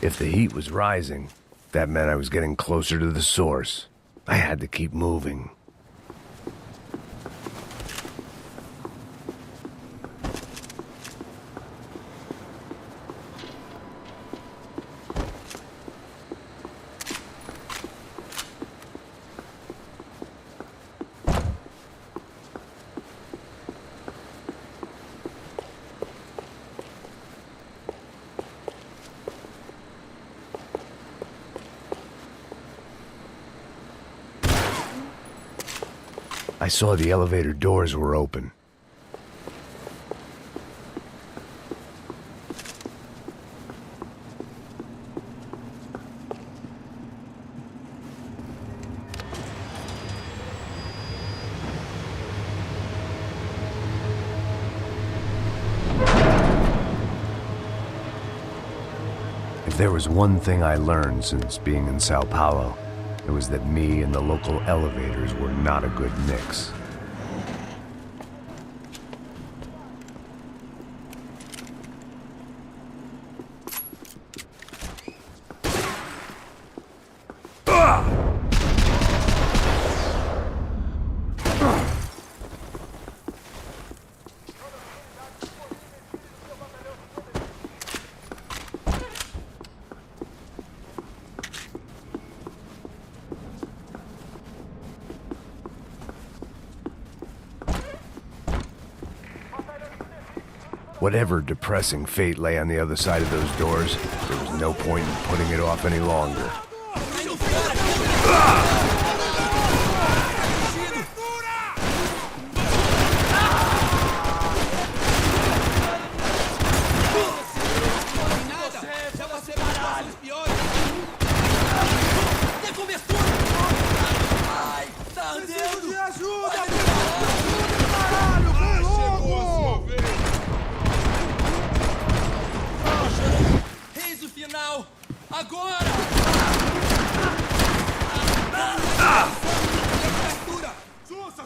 [SPEAKER 3] If the heat was rising, that meant I was getting closer to the source. I had to keep moving. I saw the elevator doors were open. If there was one thing I learned since being in Sao Paulo, it was that me and the local elevators were not a good mix. Whatever depressing fate lay on the other side of those doors, there was no point in putting it off any longer.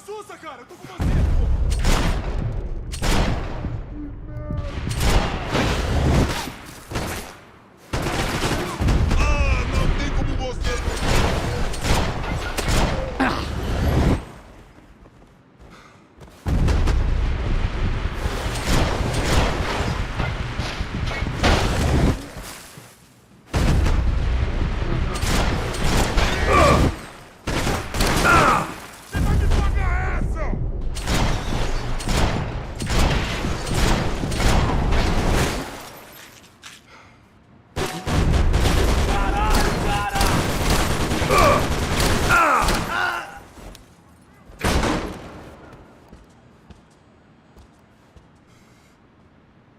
[SPEAKER 4] Sussa, cara! Eu tô com você, pô! Ah, não tem como você...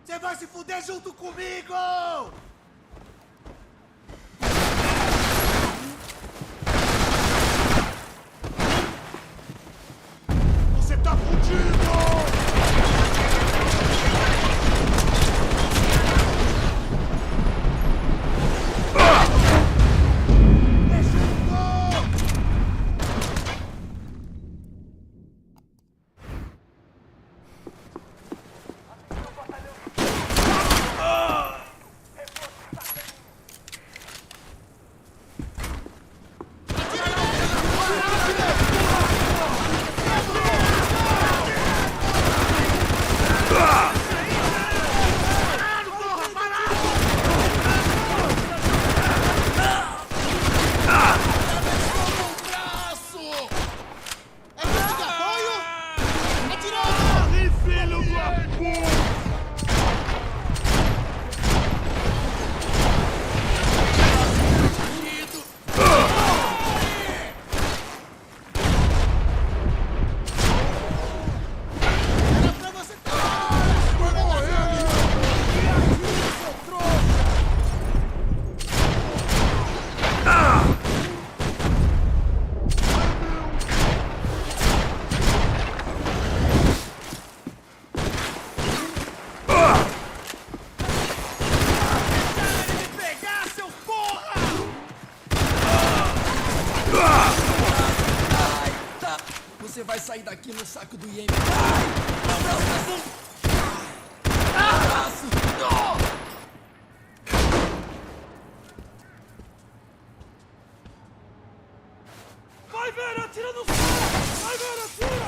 [SPEAKER 1] Você vai se fuder junto comigo! Você tá fudido!
[SPEAKER 11] Você vai sair daqui no saco do IM. Abraço!
[SPEAKER 4] Vai, velho! Atira no céu! Vai, velho! Atira!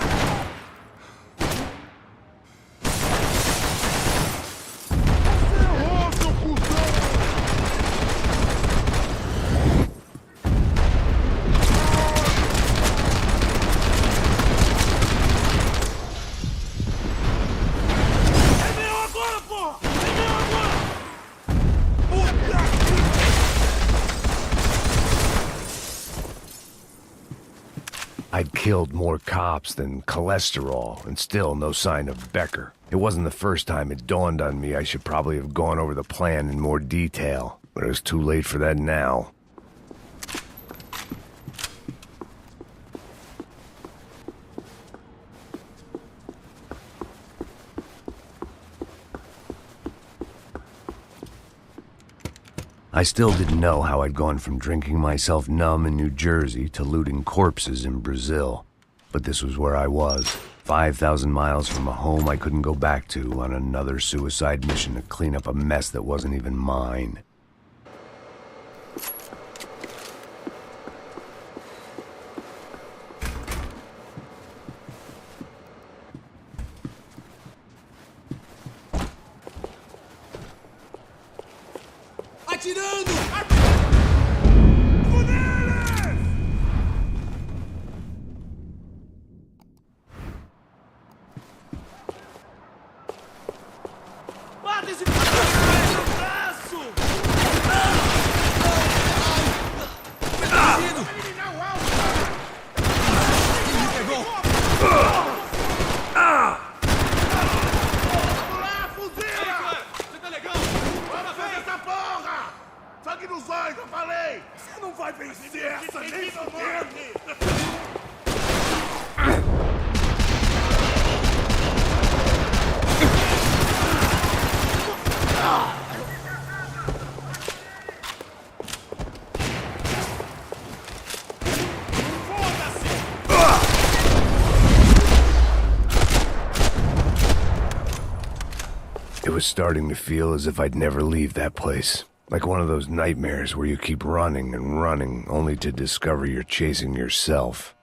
[SPEAKER 3] I'd killed more cops than cholesterol, and still no sign of Becker. It wasn't the first time it dawned on me I should probably have gone over the plan in more detail, but it was too late for that now. I still didn't know how I'd gone from drinking myself numb in New Jersey to looting corpses in Brazil. But this was where I was, 5,000 miles from a home I couldn't go back to on another suicide mission to clean up a mess that wasn't even mine.
[SPEAKER 11] Atirando!
[SPEAKER 9] Mata esse braço!
[SPEAKER 11] Foi
[SPEAKER 4] sangue nos olhos, eu falei! Você não vai vencer essa nem fudendo!
[SPEAKER 3] It was starting to feel as if I'd never leave that place. Like one of those nightmares where you keep running and running, only to discover you're chasing yourself.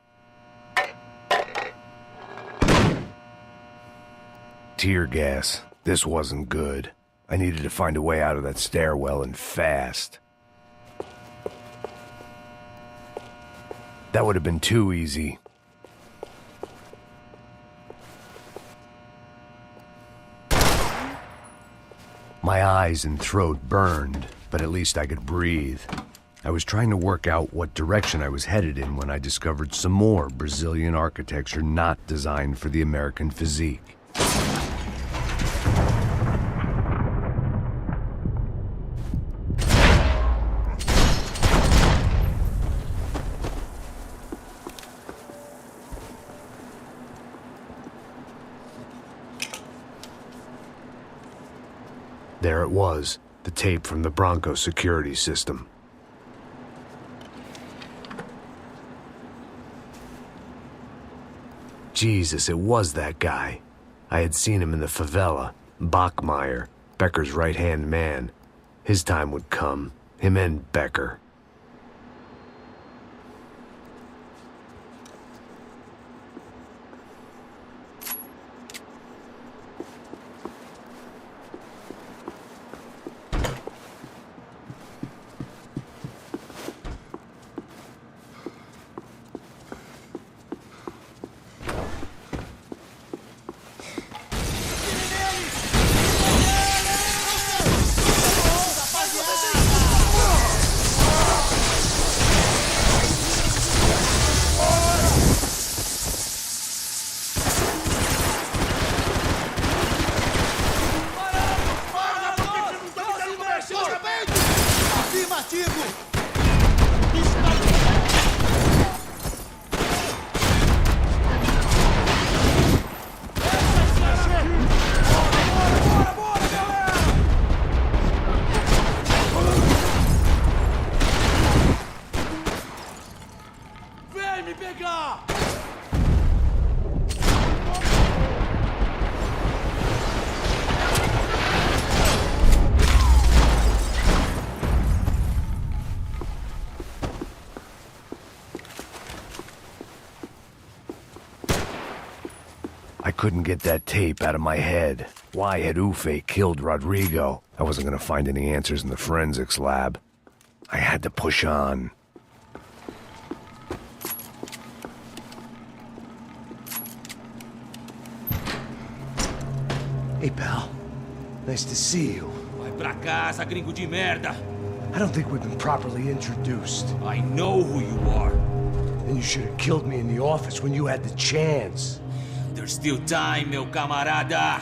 [SPEAKER 3] Tear gas. This wasn't good. I needed to find a way out of that stairwell, and fast. That would have been too easy. My eyes and throat burned, but at least I could breathe. I was trying to work out what direction I was headed in when I discovered some more Brazilian architecture not designed for the American physique. There it was, the tape from the Bronco security system. Jesus, it was that guy. I had seen him in the favela, Bachmeyer, Becker's right-hand man. His time would come, him and Becker. I couldn't get that tape out of my head. Why had Ufe killed Rodrigo? I wasn't gonna find any answers in the forensics lab. I had to push on.
[SPEAKER 1] Hey, pal. Nice to see you.
[SPEAKER 9] Vai pra casa, gringo de merda.
[SPEAKER 1] I don't think we've been properly introduced.
[SPEAKER 9] I know who you are.
[SPEAKER 1] Then you should have killed me in the office when you had the chance.
[SPEAKER 9] There's still time, meu camarada.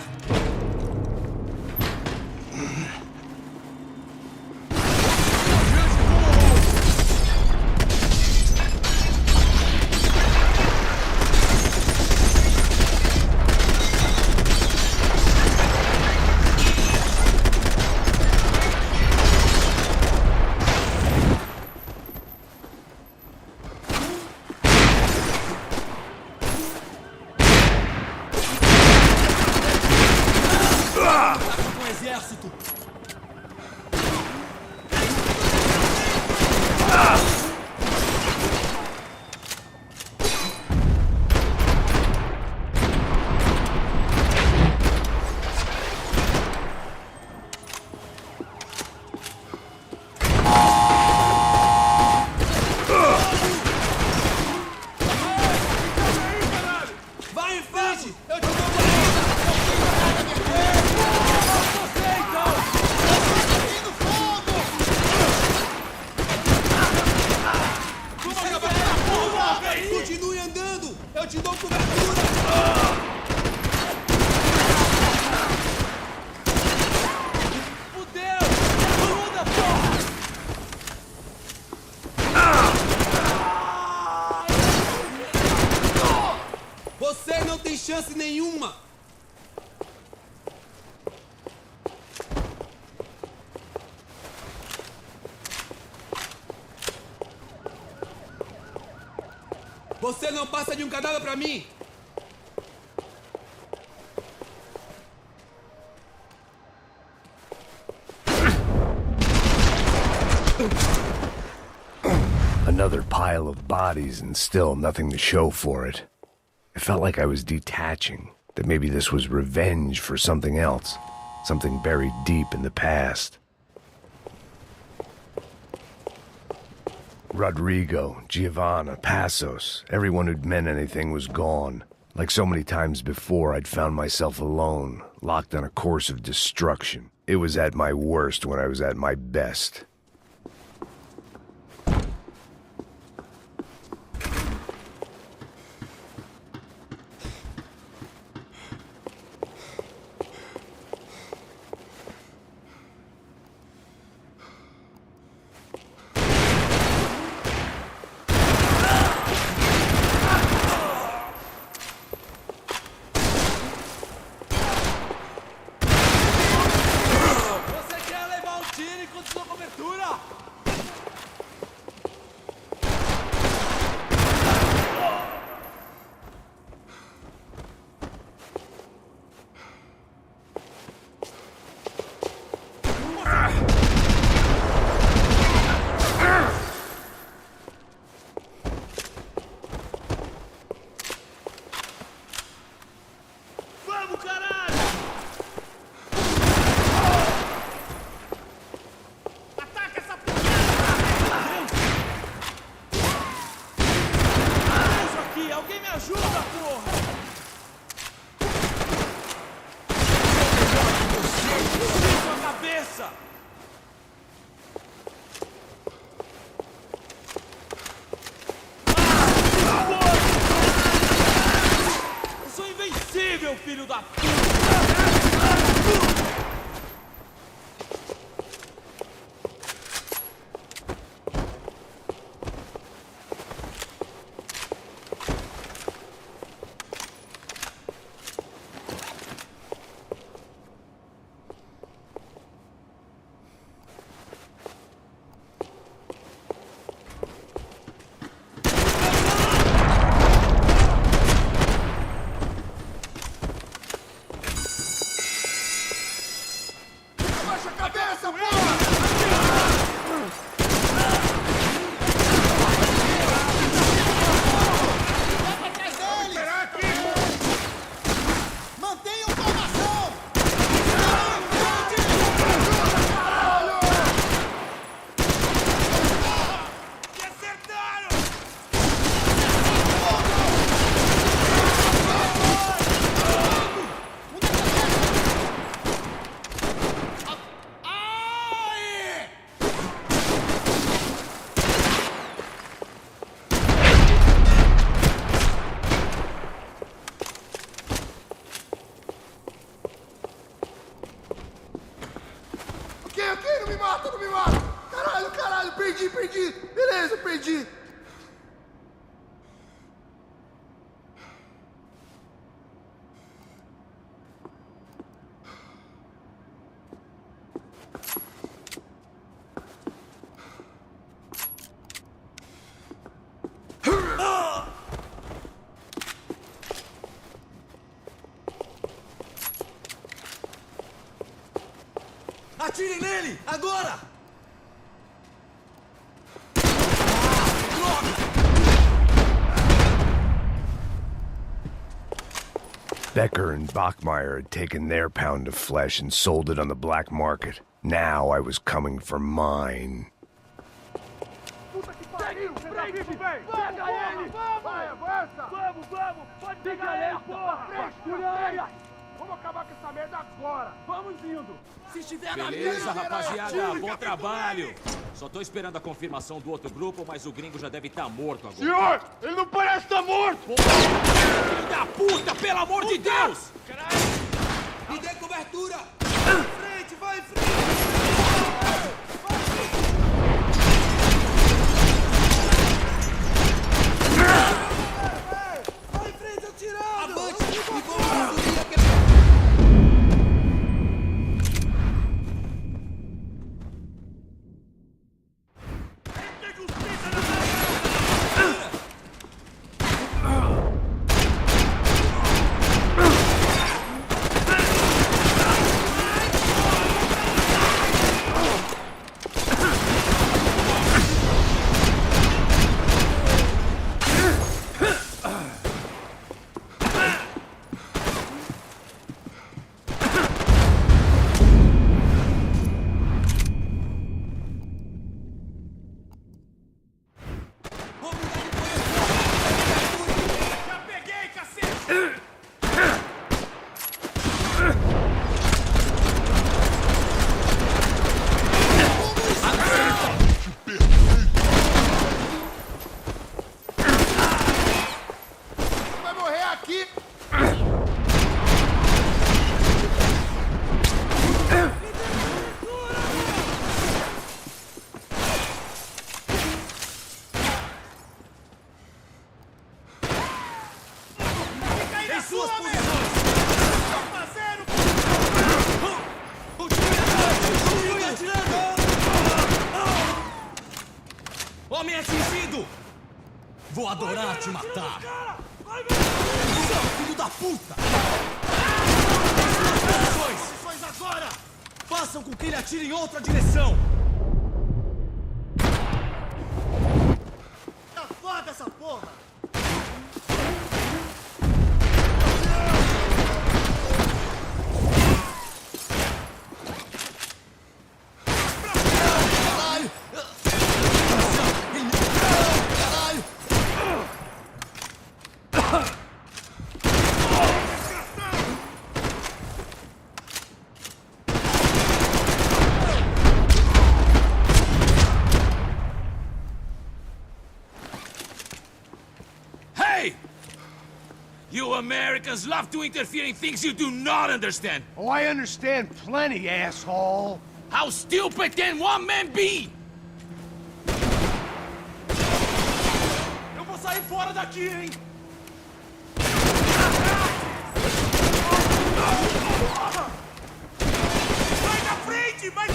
[SPEAKER 11] chance nenhuma! Você não passa de um cadáver pra mim!
[SPEAKER 3] Another pile of bodies and still nothing to show for it. It felt like I was detaching, that maybe this was revenge for something else, something buried deep in the past. Rodrigo, Giovanna, Passos, everyone who'd meant anything was gone. Like so many times before, I'd found myself alone, locked on a course of destruction. It was at my worst when I was at my best.
[SPEAKER 9] Filho da puta!
[SPEAKER 1] Não me mata, não me mata! Caralho, perdi! Beleza, perdi!
[SPEAKER 11] Atire nele! Agora!
[SPEAKER 3] Becker and Bachmeyer had taken their pound of flesh and sold it on the black market. Now I was coming for mine.
[SPEAKER 2] Puta que pariu! Pega ele! Vai, avança! Vamos! Pode pegar ele, porra! Vamos acabar com essa merda agora! Vamos indo!
[SPEAKER 11] Se estiver na
[SPEAKER 5] Beleza,
[SPEAKER 11] mira,
[SPEAKER 5] rapaziada, bom trabalho. Só tô esperando a confirmação do outro grupo, mas o gringo já deve estar morto agora.
[SPEAKER 4] Senhor, ele não parece estar morto!
[SPEAKER 5] Filho da puta, pelo amor de Deus!
[SPEAKER 11] Me dê cobertura! Vai em frente! Vai em frente, atirando! Avante! Homem atingido! Vou adorar te matar! Seu filho da puta! Posições agora! Façam com que ele atire em outra direção! Tá foda essa porra!
[SPEAKER 5] You Americans love to interfere in things you do not understand.
[SPEAKER 1] Oh, I understand plenty, asshole.
[SPEAKER 5] How stupid can one man be?
[SPEAKER 11] Eu vou sair fora daqui, hein? Vai na frente, vai!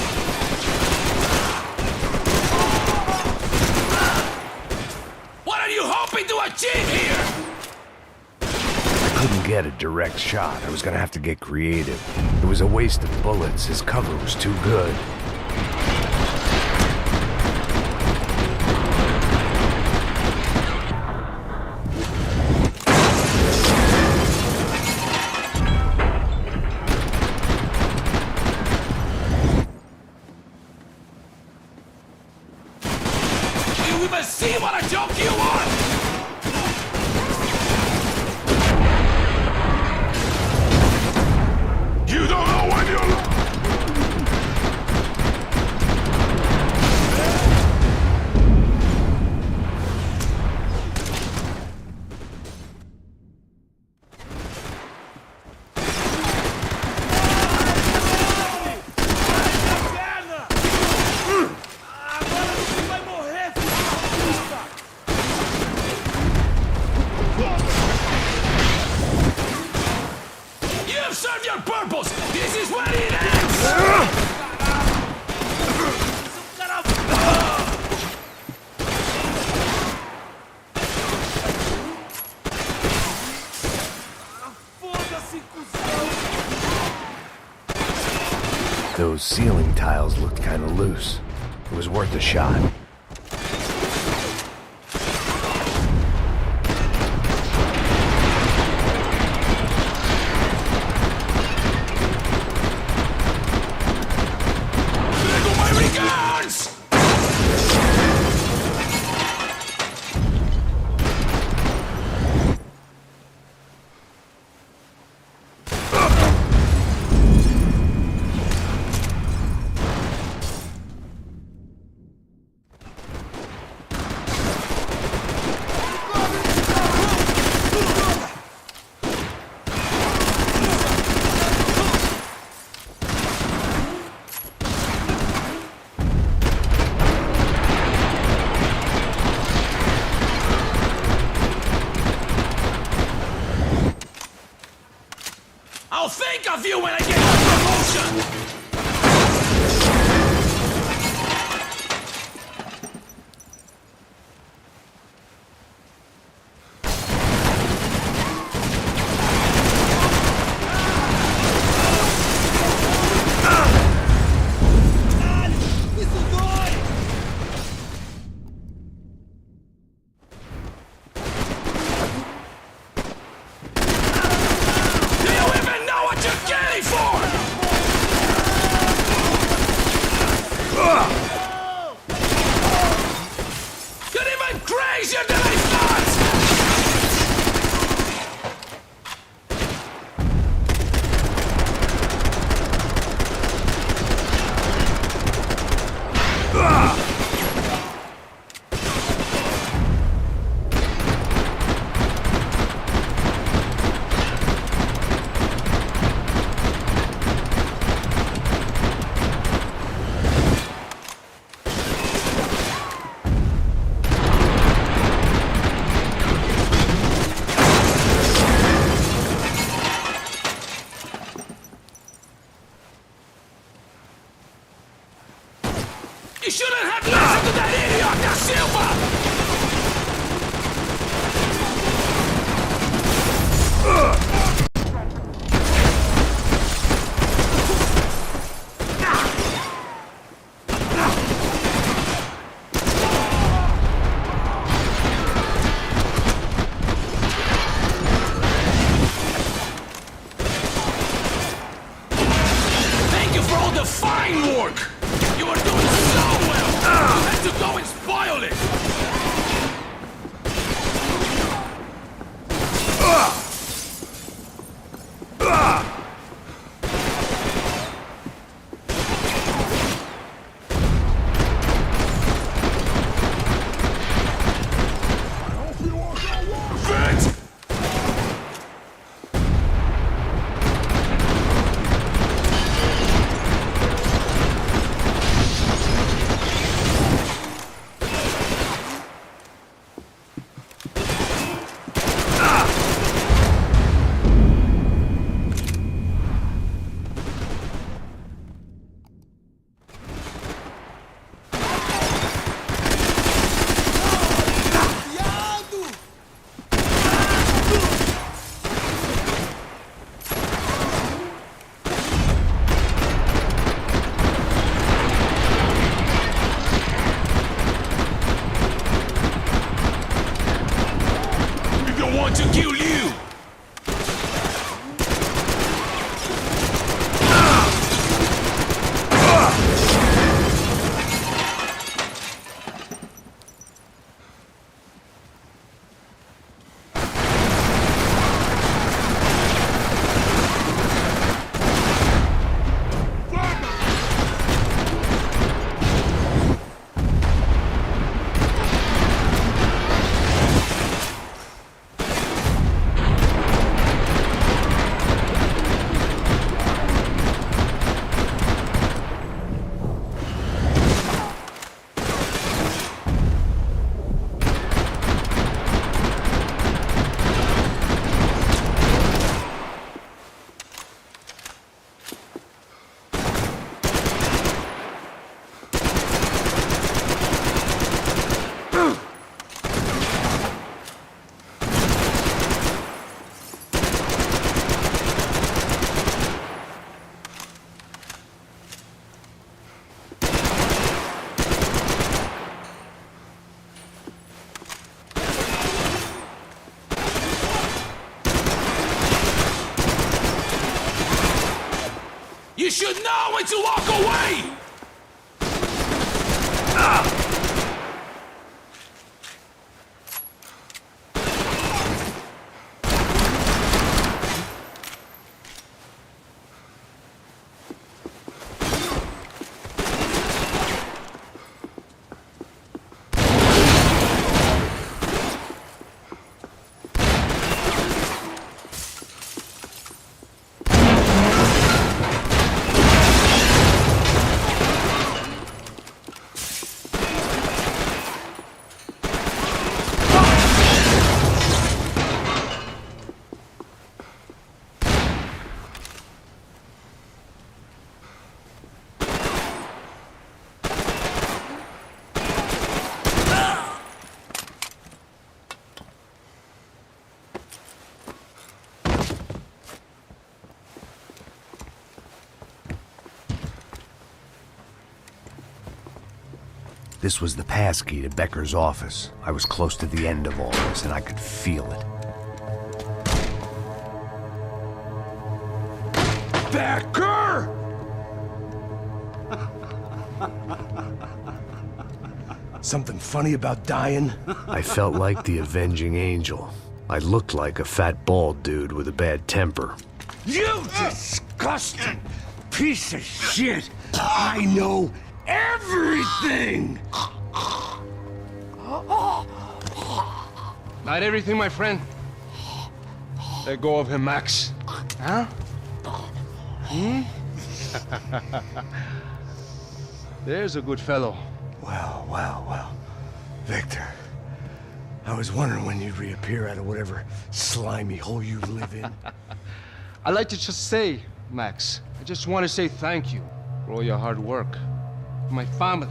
[SPEAKER 5] What are you hoping to achieve here?
[SPEAKER 3] I couldn't get a direct shot. I was gonna have to get creative. It was a waste of bullets. His cover was too good.
[SPEAKER 5] Do you even see what a joke you are?
[SPEAKER 4] You don't know when you're...
[SPEAKER 5] You have served your purpose! This is where it ends!
[SPEAKER 11] Foda-se, cuzão!
[SPEAKER 3] Those ceiling tiles looked kind of loose. It was worth a shot.
[SPEAKER 5] My regards! I'll think of you when I get my promotion!
[SPEAKER 11] Isso dói!
[SPEAKER 5] Do you even know what you're getting for? You're even crazier than I thought!
[SPEAKER 9] You should know when to walk away!
[SPEAKER 3] This was the passkey to Becker's office. I was close to the end of all this, and I could feel it.
[SPEAKER 1] Becker! Something funny about dying?
[SPEAKER 3] I felt like the avenging angel. I looked like a fat bald dude with a bad temper.
[SPEAKER 1] You disgusting piece of shit! I know everything!
[SPEAKER 2] Not everything, my friend. Let go of him, Max. Huh? There's a good fellow.
[SPEAKER 1] Well. Victor, I was wondering when you'd reappear out of whatever slimy hole you live in.
[SPEAKER 2] I'd like to just say, Max, I just want to say thank you for all your hard work, for my family,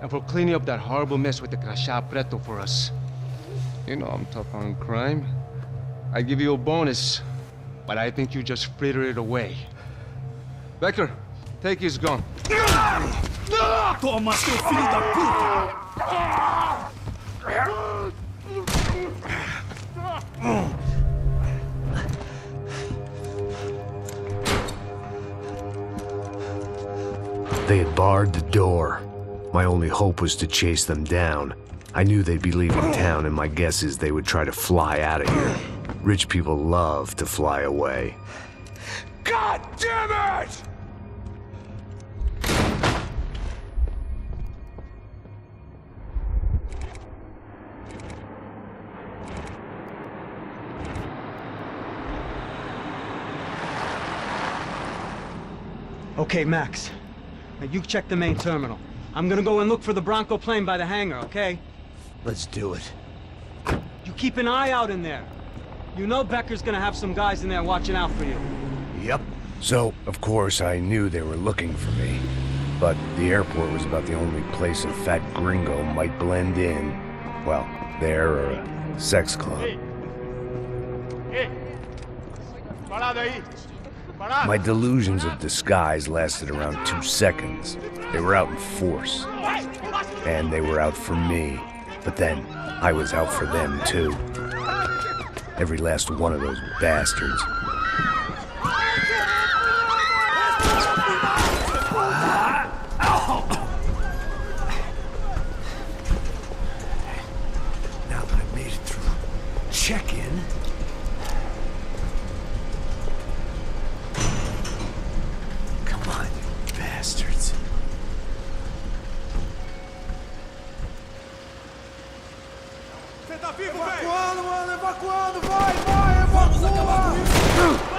[SPEAKER 2] and for cleaning up that horrible mess with the Crachá Preto for us. You know I'm tough on crime. I give you a bonus, but I think you just fritter it away. Becker, take his gun.
[SPEAKER 11] Toma, seu filho da puta!
[SPEAKER 3] They had barred the door. My only hope was to chase them down. I knew they'd be leaving town, and my guess is they would try to fly out of here. Rich people love to fly away.
[SPEAKER 1] God damn it!
[SPEAKER 6] Okay, Max. Now you check the main terminal. I'm gonna go and look for the Bronco plane by the hangar, okay?
[SPEAKER 1] Let's do it.
[SPEAKER 6] You keep an eye out in there. You know Becker's gonna have some guys in there watching out for you.
[SPEAKER 3] Yep. So, of course, I knew they were looking for me. But the airport was about the only place a fat gringo might blend in. Well, there or a sex club. My delusions of disguise lasted around 2 seconds. They were out in force. And they were out for me. But then, I was out for them, too. Every last one of those bastards.
[SPEAKER 1] Now that I've made it through check-in, come on, you bastards.
[SPEAKER 2] Você tá vivo, velho? Evacuando, mano, evacuando, vai, evacua!
[SPEAKER 11] Vamos acabar com isso!